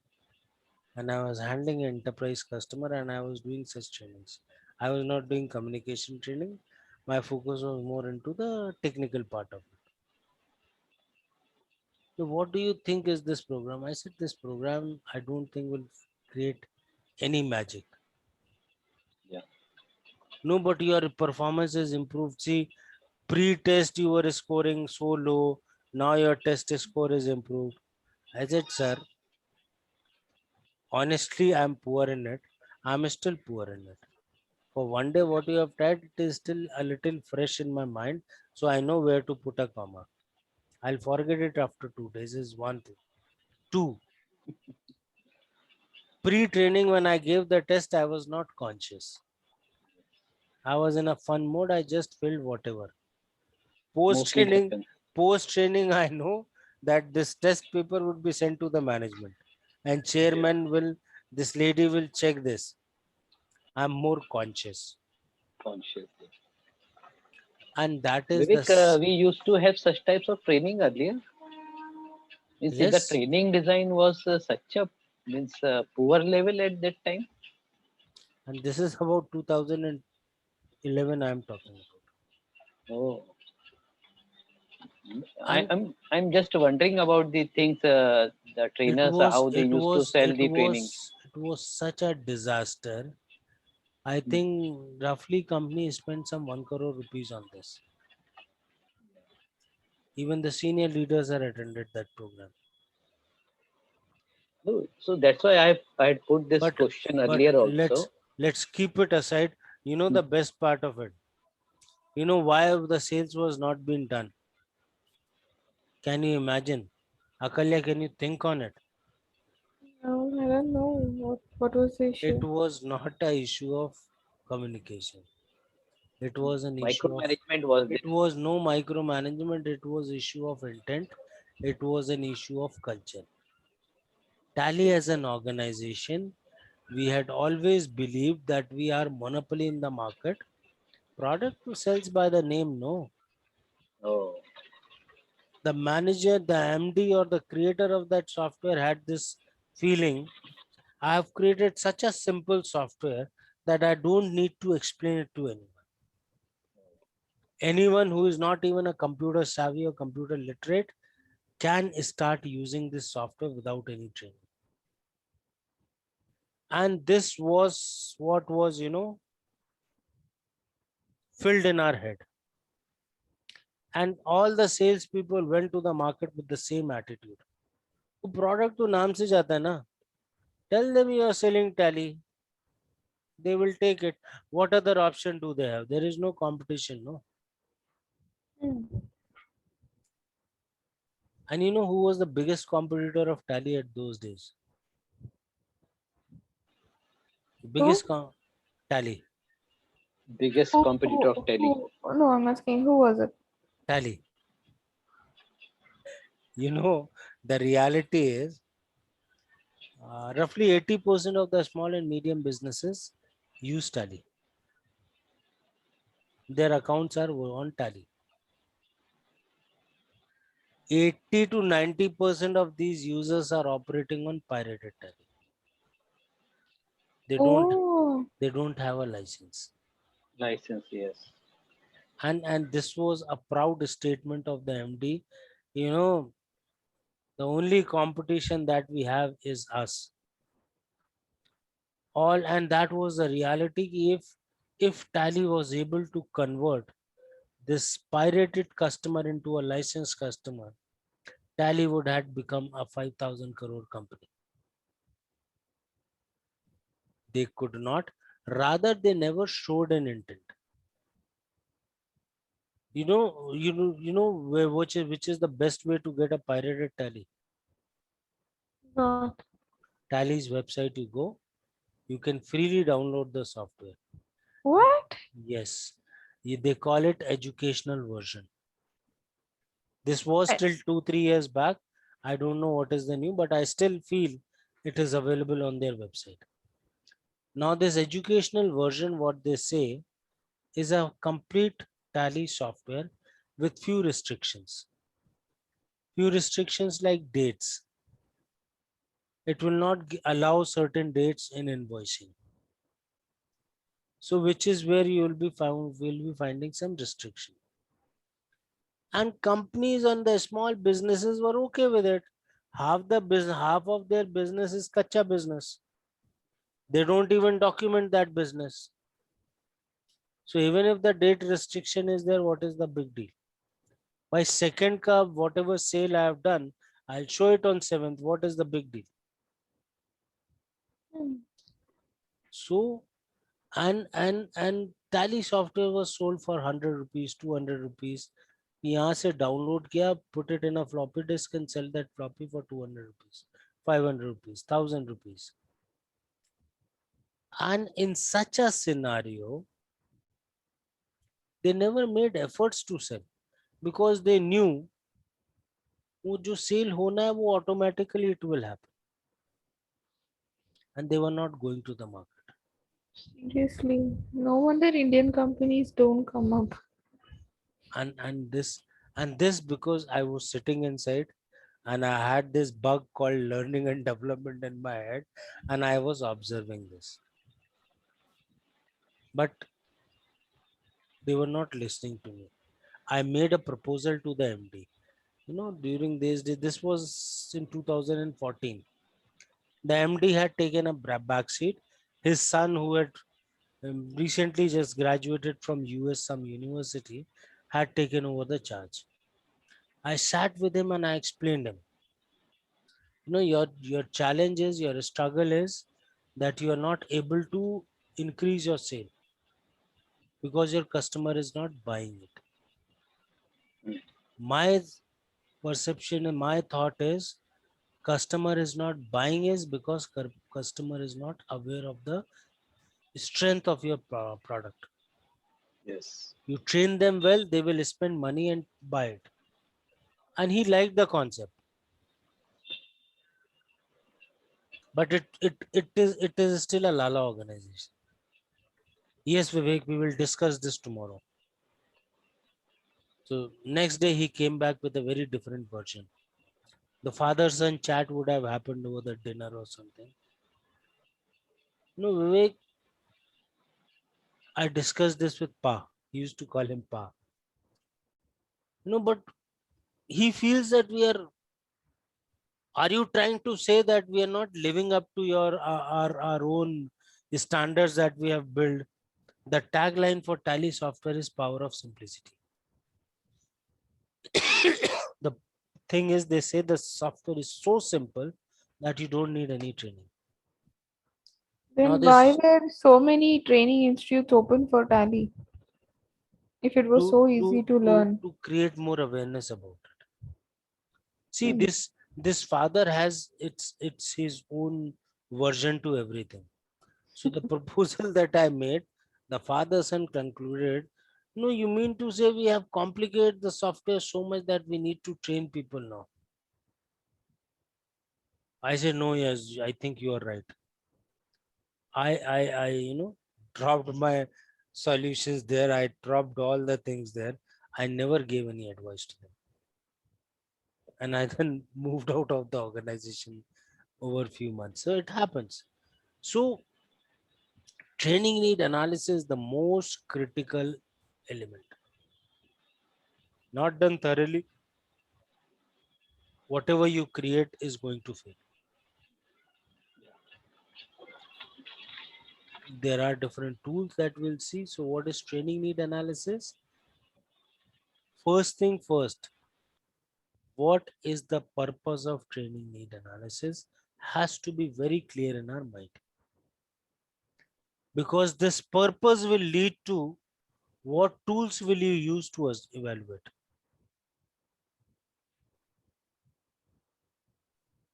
[SPEAKER 1] and I was handling an enterprise customer, and I was doing such trainings. I was not doing communication training. My focus was more into the technical part of it. So what do you think is this program? I said, this program, I don't think will create any magic.
[SPEAKER 2] Yeah.
[SPEAKER 1] No, but your performance is improved. See, pre-test you were scoring so low. Now your test score is improved. I said, sir, honestly, I'm poor in it. I'm still poor in it. For 1 day, what you have tried, it is still a little fresh in my mind. So I know where to put a comma. I'll forget it after 2 days is one thing. Two, pre-training, when I gave the test, I was not conscious. I was in a fun mode. I just filled whatever. Post
[SPEAKER 2] Mostly it
[SPEAKER 1] training,
[SPEAKER 2] happens.
[SPEAKER 1] I know that this test paper would be sent to the management, and chairman will, this lady will check this. I'm more conscious,
[SPEAKER 2] Consciously.
[SPEAKER 1] and that is the
[SPEAKER 2] Vivek, we used to have such types of training earlier. Means the
[SPEAKER 1] yes,
[SPEAKER 2] training design was such a poor level at that time.
[SPEAKER 1] and this is about 2011. I'm talking about,
[SPEAKER 2] Oh,
[SPEAKER 1] and
[SPEAKER 2] I'm just wondering about the things the
[SPEAKER 1] it
[SPEAKER 2] trainers
[SPEAKER 1] was,
[SPEAKER 2] how they
[SPEAKER 1] it
[SPEAKER 2] used to
[SPEAKER 1] was,
[SPEAKER 2] sell
[SPEAKER 1] it
[SPEAKER 2] the trainings.
[SPEAKER 1] was, it was such a disaster. I
[SPEAKER 2] Hmm.
[SPEAKER 1] think roughly company spent some 1 crore rupees on this. Even the senior leaders are attended that program.
[SPEAKER 2] No, so that's why I had put this
[SPEAKER 1] But
[SPEAKER 2] question
[SPEAKER 1] but
[SPEAKER 2] earlier
[SPEAKER 1] let's
[SPEAKER 2] also.
[SPEAKER 1] let's keep it aside. You know the best part of it. You know why the sales was not being done. Can you imagine? Akalya, can you think on it?
[SPEAKER 3] No, I don't know what was the
[SPEAKER 1] It
[SPEAKER 3] issue.
[SPEAKER 1] was not a issue of communication. It was an issue of,
[SPEAKER 2] Micromanagement was
[SPEAKER 1] it
[SPEAKER 2] there.
[SPEAKER 1] was no micromanagement. It was issue of intent. It was an issue of culture. Tally as an organization, we had always believed that we are monopoly in the market. Product to sells by the name, no.
[SPEAKER 2] Oh,
[SPEAKER 1] The manager, the MD or the creator of that software had this feeling, I have created such a simple software that I don't need to explain it to anyone. Anyone who is not even a computer savvy or computer literate can start using this software without any training. And this was what was, filled in our head. And all the salespeople went to the market with the same attitude. वो product तो नाम से जाता है ना. Tell them you are selling Tally. They will take it. What other option do they have? There is no competition, no.
[SPEAKER 3] Hmm.
[SPEAKER 1] And you know who was the biggest competitor of Tally at those days? The
[SPEAKER 3] Who?
[SPEAKER 1] biggest Tally.
[SPEAKER 2] biggest competitor of Tele.
[SPEAKER 3] No, I'm asking who was it?
[SPEAKER 1] Tally. The reality is roughly 80% of the small and medium businesses use Tally. Their accounts are on Tally. 80 to 90% of these users are operating on pirated Tally. They don't
[SPEAKER 3] Oh,
[SPEAKER 1] they don't have a license.
[SPEAKER 2] License, yes.
[SPEAKER 1] And this was a proud statement of the MD. You know, the only competition that we have is us. All, and that was the reality. If Tally was able to convert this pirated customer into a licensed customer, Tally would have become a 5,000 crore company. They could not. Rather, they never showed an intent. Which is the best way to get a pirated Tally?
[SPEAKER 3] not.
[SPEAKER 1] Tally's website. You go, you can freely download the software.
[SPEAKER 3] What?
[SPEAKER 1] Yes, they call it educational version. This was
[SPEAKER 3] I-
[SPEAKER 1] till 2-3 years back. I don't know what is the new, but I still feel it is available on their website. Now, this educational version, what they say, is a complete Tally software with few restrictions. Few restrictions like dates. It will not allow certain dates in invoicing. So, which is where you will be finding some restriction. And companies and the small businesses were okay with it. Half of their business is kacha business. They don't even document that business. So even if the date restriction is there, what is the big deal? By second cup, whatever sale I have done, I'll show it on 7th. What is the big deal?
[SPEAKER 3] Hmm.
[SPEAKER 1] So and Tally software was sold for 100 rupees, 200 rupees. यहाँ से download किया, put it in a floppy disk and sell that floppy for 200 rupees, 500 rupees, 1000 rupees. And in such a scenario, they never made efforts to sell because they knew वो जो sale होना है वो automatically it will happen, and they were not going to the market.
[SPEAKER 3] Seriously, no wonder Indian companies don't come up.
[SPEAKER 1] And this because I was sitting inside and I had this bug called learning and development in my head, and I was observing this, but they were not listening to me. I made a proposal to the MD. During these days, this was in 2014. The MD had taken a back seat. His son, who had recently just graduated from US some university, had taken over the charge. I sat with him and I explained him, your challenge is, your struggle is that you are not able to increase your sale because your customer is not buying it. My perception and my thought is, customer is not buying is because customer is not aware of the strength of your product.
[SPEAKER 2] Yes.
[SPEAKER 1] You train them well, they will spend money and buy it. And he liked the concept. But it is still a Lala organization. Yes, Vivek, we will discuss this tomorrow. So next day he came back with a very different version. The father-son chat would have happened over the dinner or something. No, Vivek, I discussed this with Pa. He used to call him Pa. But he feels that are you trying to say that we are not living up to our own standards that we have built? The tagline for Tally software is power of simplicity. The thing is, they say the software is so simple that you don't need any training. Now
[SPEAKER 3] Then why
[SPEAKER 1] this
[SPEAKER 3] were so many training institutes open for Tally if it was
[SPEAKER 1] to
[SPEAKER 3] so
[SPEAKER 1] to
[SPEAKER 3] easy to
[SPEAKER 1] to
[SPEAKER 3] learn?
[SPEAKER 1] to create more awareness about it. See,
[SPEAKER 3] Hmm.
[SPEAKER 1] this father has it's his own version to everything. So the proposal that I made, the father son concluded, no, you mean to say we have complicated the software so much that we need to train people now? I said, no, yes, I think you are right. I dropped my solutions there. I dropped all the things there. I never gave any advice to them. And I then moved out of the organization over a few months. So it happens. So training need analysis is the most critical element. Not done thoroughly, whatever you create is going to fail. There are different tools that we'll see. So what is training need analysis? First thing first, what is the purpose of training need analysis has to be very clear in our mind, because this purpose will lead to what tools will you use to evaluate.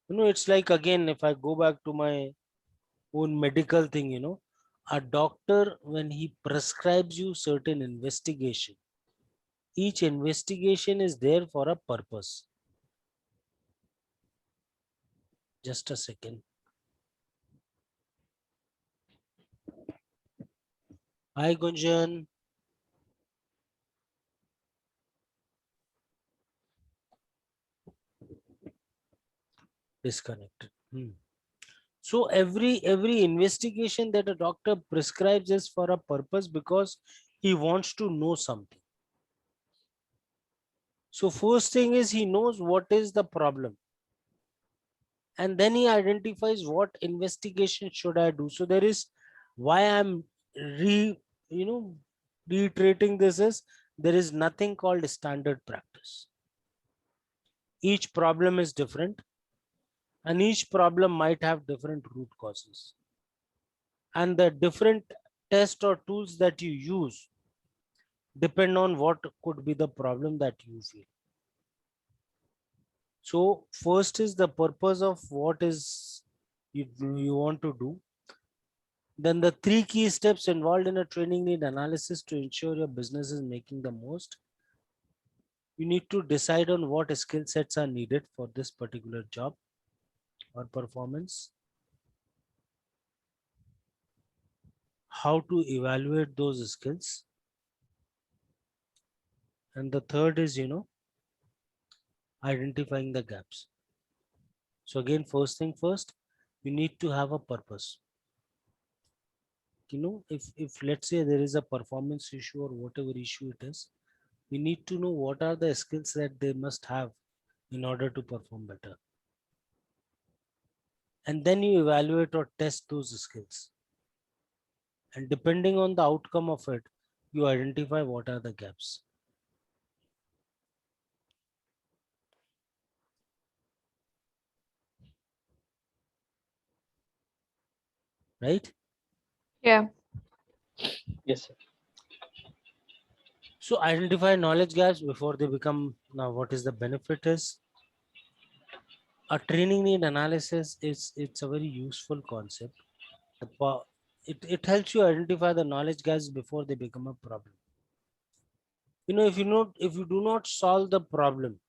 [SPEAKER 1] It's like, again, if I go back to my own medical thing, a doctor, when he prescribes you certain investigation, each investigation is there for a purpose. Just a second. Hi, Gunjan. Disconnected. So every investigation that a doctor prescribes is for a purpose, because he wants to know something. So first thing is, he knows what is the problem, and then he identifies what investigation should I do. So there is, why I'm you know reiterating this is, there is nothing called standard practice. Each problem is different, and each problem might have different root causes, and the different test or tools that you use depend on what could be the problem that you feel. So first is the purpose of what is you want to do. Then the three key steps involved in a training need analysis to ensure your business is making the most. You need to decide on what skill sets are needed for this particular job or performance, how to evaluate those skills, and the third is, identifying the gaps. So again, first thing first, you need to have a purpose. If let's say there is a performance issue or whatever issue it is, we need to know what are the skills that they must have in order to perform better. And then you evaluate or test those skills. And depending on the outcome of it, you identify what are the gaps. right?
[SPEAKER 3] Yeah.
[SPEAKER 2] Yes, sir.
[SPEAKER 1] So identify knowledge gaps before they become. Now, what is the benefit is a training need analysis is it's a very useful concept. It helps you identify the knowledge gaps before they become a problem. If you do not solve the problem,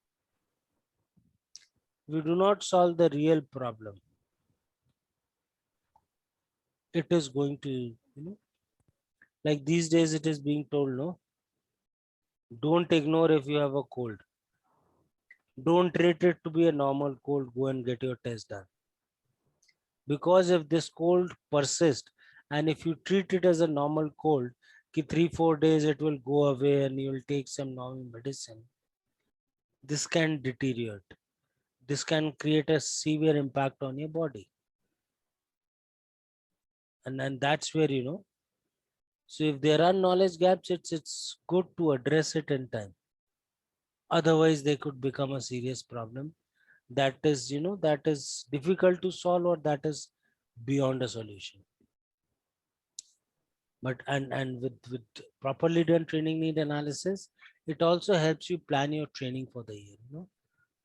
[SPEAKER 1] we do not solve the real problem, it is going to, like these days it is being told, no, don't ignore if you have a cold, don't treat it to be a normal cold, go and get your test done. Because if this cold persists and if you treat it as a normal cold, ki 3-4 days it will go away and you will take some normal medicine, this can deteriorate, this can create a severe impact on your body. And that's where, so if there are knowledge gaps, it's good to address it in time. Otherwise, they could become a serious problem that is, that is difficult to solve or that is beyond a solution. But and with properly done training need analysis, it also helps you plan your training for the year.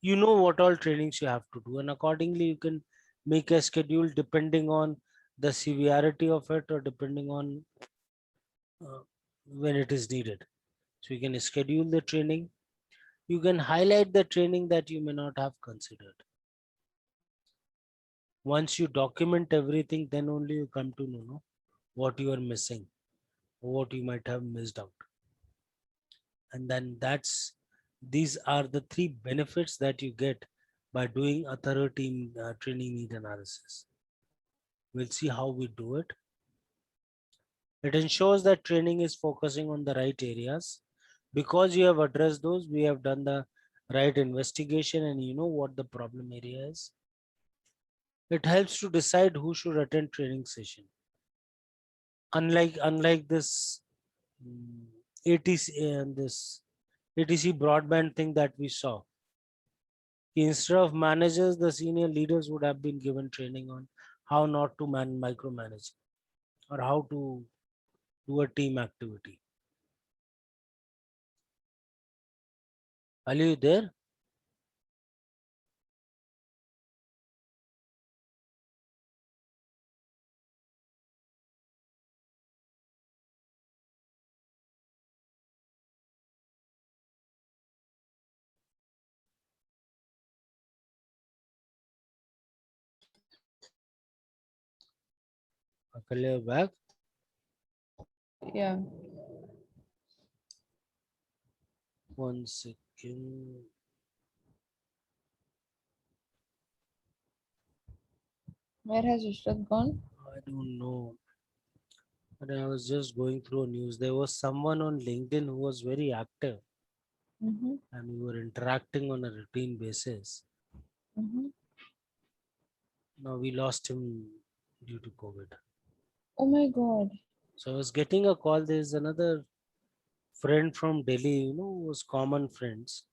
[SPEAKER 1] You know what all trainings you have to do, and accordingly you can make a schedule depending on the severity of it or depending on when it is needed. So you can schedule the training. You can highlight the training that you may not have considered. Once you document everything, then only you come to know what you are missing, what you might have missed out. And then these are the 3 benefits that you get by doing a thorough team training need analysis. We'll see how we do it. It ensures that training is focusing on the right areas. Because you have addressed those, we have done the right investigation and you know what the problem area is. It helps to decide who should attend training session. Unlike this ATC and this ATC broadband thing that we saw, instead of managers, the senior leaders would have been given training on how not to micromanage or how to do a team activity. Are you there? Akalya, back.
[SPEAKER 3] Yeah.
[SPEAKER 1] 1 second.
[SPEAKER 3] Where has Ishrat gone?
[SPEAKER 1] I don't know. But I was just going through news. There was someone on LinkedIn who was very active
[SPEAKER 3] Mm-hmm.
[SPEAKER 1] and we were interacting on a routine basis.
[SPEAKER 3] Mm-hmm.
[SPEAKER 1] Now we lost him due to COVID.
[SPEAKER 3] Oh my God.
[SPEAKER 1] So I was getting a call. There's another friend from Delhi, who was common friends.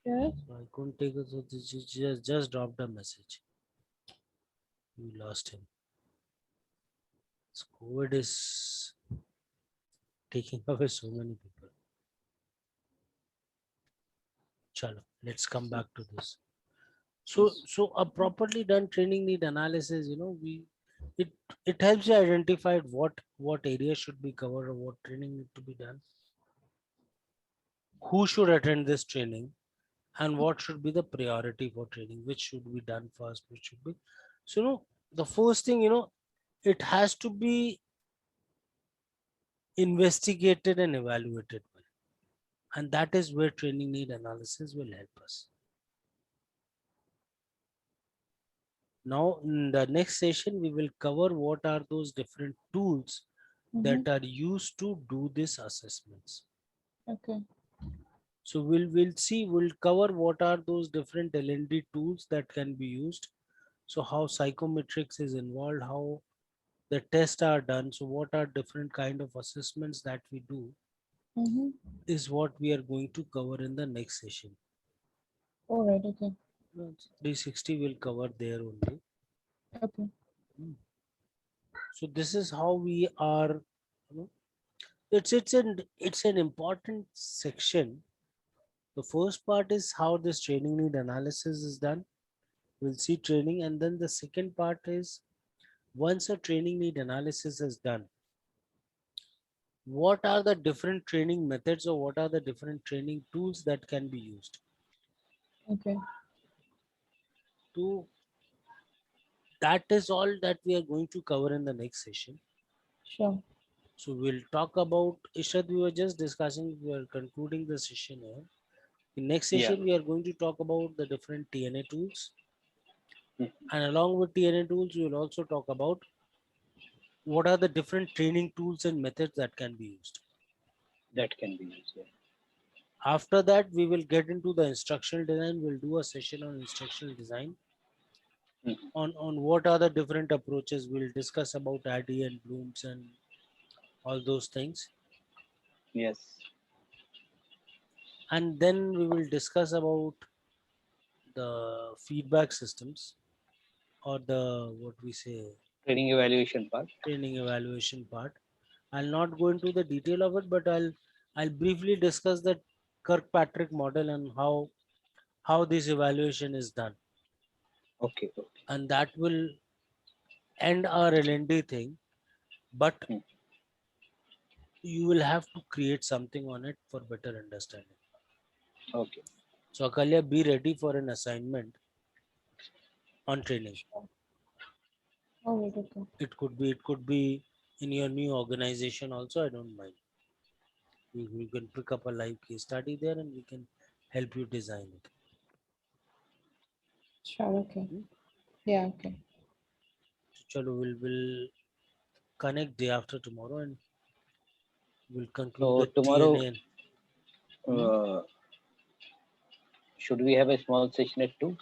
[SPEAKER 3] Yeah.
[SPEAKER 1] So I couldn't take it. So just dropped a message. We lost him. So COVID is taking away so many people. Chalo, let's come back to this. So a properly done training need analysis, it it helps you identify what areas should be covered or what training need to be done, who should attend this training, and what should be the priority for training, which should be done first, which should be. So the first thing, it has to be investigated and evaluated well. And that is where training need analysis will help us. Now, in the next session, we will cover what are those different tools
[SPEAKER 3] Mm-hmm.
[SPEAKER 1] that are used to do these assessments.
[SPEAKER 3] Okay.
[SPEAKER 1] So we'll cover what are those different LND tools that can be used. So how psychometrics is involved, how the tests are done. So what are different kind of assessments that we do
[SPEAKER 3] Mm-hmm.
[SPEAKER 1] is what we are going to cover in the next session.
[SPEAKER 3] All right. Okay.
[SPEAKER 1] 360 will cover there only.
[SPEAKER 3] Okay.
[SPEAKER 1] Hmm. So this is how we are, you know, it's an important section. The first part is how this training need analysis is done. We'll see training, and then the second part is once a training need analysis is done, what are the different training methods or what are the different training tools that can be used
[SPEAKER 3] Okay.
[SPEAKER 1] to that is all that we are going to cover in the next session.
[SPEAKER 3] Sure.
[SPEAKER 1] So we'll talk about Ishrad, we were just discussing, we are concluding the session here. In next
[SPEAKER 2] Yeah.
[SPEAKER 1] session, we are going to talk about the different TNA tools.
[SPEAKER 2] Mhm.
[SPEAKER 1] And along with TNA tools, we will also talk about what are the different training tools and methods that can be used.
[SPEAKER 2] That can be used. Yeah.
[SPEAKER 1] After that, we will get into the instructional design. We'll do a session on instructional design.
[SPEAKER 2] Mhm.
[SPEAKER 1] On what are the different approaches. We'll discuss about ADDIE and Blooms and all those things.
[SPEAKER 2] Yes.
[SPEAKER 1] And then we will discuss about the feedback systems or the what we say
[SPEAKER 2] Training evaluation part.
[SPEAKER 1] training evaluation part. I'll not go into the detail of it, but I'll briefly discuss the Kirkpatrick model and how this evaluation is done,
[SPEAKER 2] Okay. Okay.
[SPEAKER 1] and that will end our L&D thing. But
[SPEAKER 2] Hmm.
[SPEAKER 1] you will have to create something on it for better understanding.
[SPEAKER 2] Okay.
[SPEAKER 1] So Akalya, be ready for an assignment on training.
[SPEAKER 3] Oh, wait, okay.
[SPEAKER 1] It could be in your new organization also. I don't mind. We can pick up a live case study there and we can help you design it.
[SPEAKER 3] Sure, okay.
[SPEAKER 1] Hmm?
[SPEAKER 3] Yeah, okay.
[SPEAKER 1] So chalo, we'll connect day after tomorrow and we'll conclude
[SPEAKER 2] So
[SPEAKER 1] the
[SPEAKER 2] tomorrow,
[SPEAKER 1] TNA.
[SPEAKER 2] uh, should we have a small session at 2,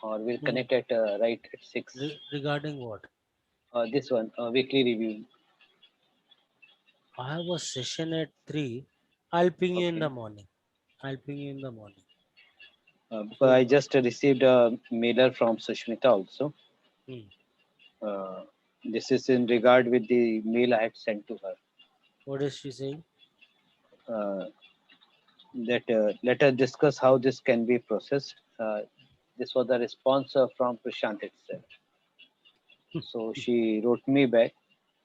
[SPEAKER 2] or we'll
[SPEAKER 1] Hmm.
[SPEAKER 2] connect at right at 6?
[SPEAKER 1] Regarding what?
[SPEAKER 2] This one, weekly review.
[SPEAKER 1] I have a session at 3. I'll ping you in
[SPEAKER 2] Okay.
[SPEAKER 1] the morning. I'll ping you in the morning.
[SPEAKER 2] Because I just received a mailer from Sushmita also.
[SPEAKER 1] Hmm.
[SPEAKER 2] This is in regard with the mail I had sent to her.
[SPEAKER 1] What is she saying?
[SPEAKER 2] That let us discuss how this can be processed. This was the response from Prashant itself. So she wrote me back.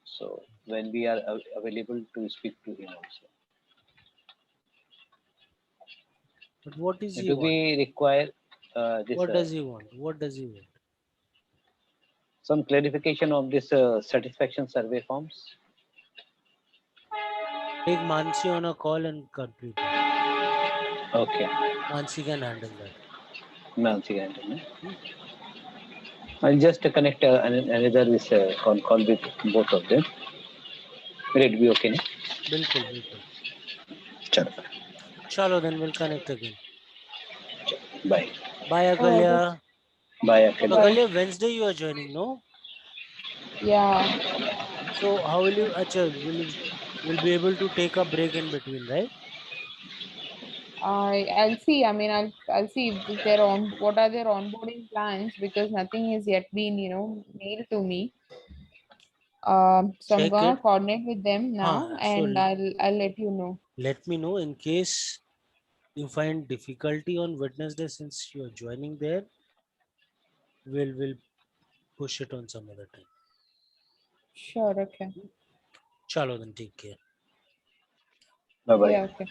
[SPEAKER 2] So when we are available to speak to him also.
[SPEAKER 1] But what is he
[SPEAKER 2] Do
[SPEAKER 1] want?
[SPEAKER 2] we require this
[SPEAKER 1] What does he want? What does he want?
[SPEAKER 2] some clarification of this satisfaction survey forms?
[SPEAKER 1] Take Mansi on a call and complete that.
[SPEAKER 2] Okay.
[SPEAKER 1] Mansi can handle that.
[SPEAKER 2] Nancy Anthony.
[SPEAKER 1] Hmm?
[SPEAKER 2] I'll just connect another this call with both of them. Will it be okay?
[SPEAKER 1] Bilkul, bilkul.
[SPEAKER 2] Chalo.
[SPEAKER 1] Chalo, then we'll connect again.
[SPEAKER 2] Bye.
[SPEAKER 1] Bye,
[SPEAKER 3] Oh, okay.
[SPEAKER 1] Akalya.
[SPEAKER 2] Bye,
[SPEAKER 1] So
[SPEAKER 2] Akhil.
[SPEAKER 3] Bye.
[SPEAKER 1] Akalya, Wednesday you are joining, no?
[SPEAKER 3] Yeah,
[SPEAKER 1] So how will you, Acha, will be able to take a break in between, right?
[SPEAKER 3] I'll see. I mean, I'll see if they're on what are their onboarding plans because nothing has yet been, mailed to me. So I'm
[SPEAKER 1] Check
[SPEAKER 3] gonna
[SPEAKER 1] it.
[SPEAKER 3] coordinate with them now
[SPEAKER 1] So
[SPEAKER 3] and I'll let you know.
[SPEAKER 1] let me know in case you find difficulty on Wednesday since you are joining there. We'll push it on some other time.
[SPEAKER 3] Sure, okay.
[SPEAKER 1] Chalo, then take care.
[SPEAKER 2] Bye bye.
[SPEAKER 3] Yeah, okay.